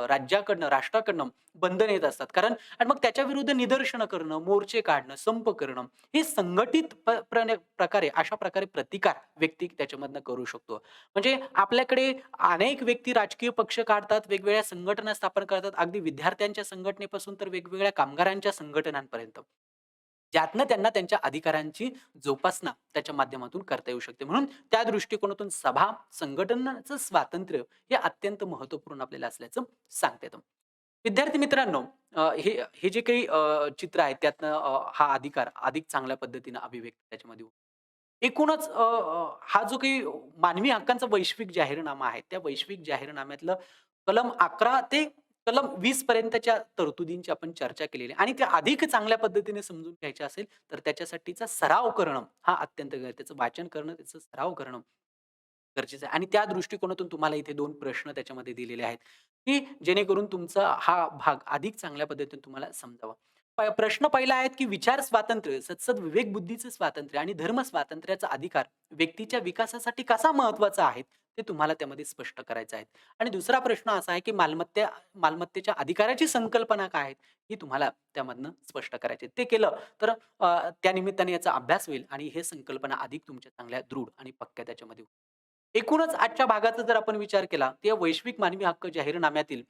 राज्याकडनं, राष्ट्राकडनं बंधन येत असतात. कारण आणि मग त्याच्या विरुद्ध निदर्शनं करणं, मोर्चे काढणं, संप करणं, हे संघटित प्रकारे अशा प्रकारे प्रतिकार व्यक्ती त्याच्यामधनं करू शकतो. म्हणजे आपल्याकडे अनेक व्यक्ती राजकीय पक्ष काढतात, वेगवेगळ्या संघटना स्थापन करतात, अगदी विद्यार्थ्यांच्या संघटनेपासून तर वेगवेगळ्या कामगारांच्या संघटनांपर्यंत. ज्यातनं त्यांना त्यांच्या अधिकारांची जोपासना त्याच्या माध्यमातून करता येऊ शकते. म्हणून त्या दृष्टिकोनातून सभा, संघटनाचं स्वातंत्र्य हे अत्यंत महत्त्वपूर्ण आपल्याला असल्याचं सांगता येतं. विद्यार्थी मित्रांनो, हे हे जे काही चित्र आहे त्यातनं हा अधिकार अधिक चांगल्या पद्धतीनं अभिव्यक्त त्याच्यामध्ये होतो. एकूणच हा जो काही मानवी हक्कांचा वैश्विक जाहीरनामा आहे, त्या वैश्विक जाहीरनाम्यातलं कलम 11 ते कलम 20 पर्यंतच्या तरतुदींची आपण चर्चा केलेली आहे आणि त्या अधिक चांगल्या पद्धतीने समजून घ्यायचे असेल, तर त्याच्यासाठीचा सराव करणं हा अत्यंत त्याचं वाचन करणं, त्याचा सराव करणं गरजेचं आहे आणि त्या दृष्टिकोनातून तुम्हाला इथे 2 प्रश्न त्याच्यामध्ये दिलेले आहेत, की जेणेकरून तुमचा हा भाग अधिक चांगल्या पद्धतीने तुम्हाला समजावा. प्रश्न पहिला आहे, की विचार स्वातंत्र्य, सदसद विवेक बुद्धीचं स्वातंत्र्य आणि धर्म स्वातंत्र्याचा अधिकार व्यक्तीच्या विकासासाठी कसा महत्त्वाचा आहे, ते तुम्हाला त्यामध्ये स्पष्ट करायचं आहे. आणि दुसरा प्रश्न असा आहे, की मालमत्तेच्या अधिकाराची संकल्पना काय आहे, ही तुम्हाला त्यामधनं स्पष्ट करायची आहे. ते केलं तर त्या निमित्ताने याचा अभ्यास होईल आणि हे संकल्पना अधिक तुमच्या चांगल्या दृढ आणि पक्क्या त्याच्यामध्ये होईल. एकूणच आजच्या भागाचा जर आपण विचार केला, तर या वैश्विक मानवी हक्क जाहीरनाम्यातील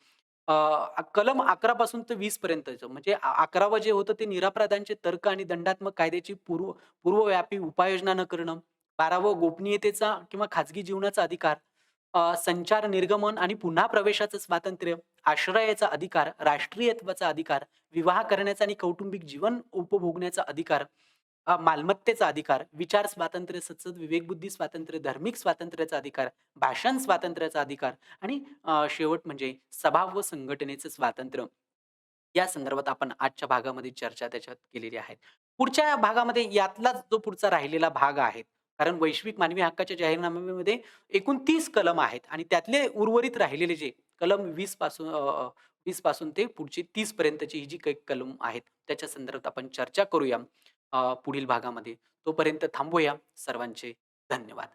कलम 11 पासून तर 20 पर्यंतचं म्हणजे 11वं जे होतं ते निरपराधांचे तर्क आणि दंडात्मक कायद्याची पूर्वव्यापी उपाययोजना न करणं. 12वं गोपनीयतेचा किंवा खाजगी जीवनाचा अधिकार, संचार, निर्गमन आणि पुन्हा प्रवेशाचं स्वातंत्र्य, आश्रयाचा अधिकार, राष्ट्रीयत्वाचा अधिकार, विवाह करण्याचा आणि कौटुंबिक जीवन उपभोगण्याचा अधिकार, मालमत्तेचा अधिकार, विचार स्वातंत्र्य, सदसद विवेकबुद्धी स्वातंत्र्य, धार्मिक स्वातंत्र्याचा अधिकार, भाषण स्वातंत्र्याचा अधिकार आणि शेवट म्हणजे सभा व संघटनेचं स्वातंत्र्य. या संदर्भात आपण आजच्या भागामध्ये चर्चा त्याच्यात केलेली आहे. पुढच्या भागामध्ये यातलाच जो पुढचा राहिलेला भाग आहे. कारण वैश्विक मानवी हक्काच्या जाहीरनाम्यामध्ये एकूण 30 कलम आहेत आणि त्यातले उर्वरित राहिलेले जे कलम 20 पासून 20 पासून ते पुढची 30 पर्यंतची ही जी काही कलम आहेत, त्याच्या संदर्भात आपण चर्चा करूया पुढील भागामध्ये. तोपर्यंत थांबूया. सर्वांचे धन्यवाद.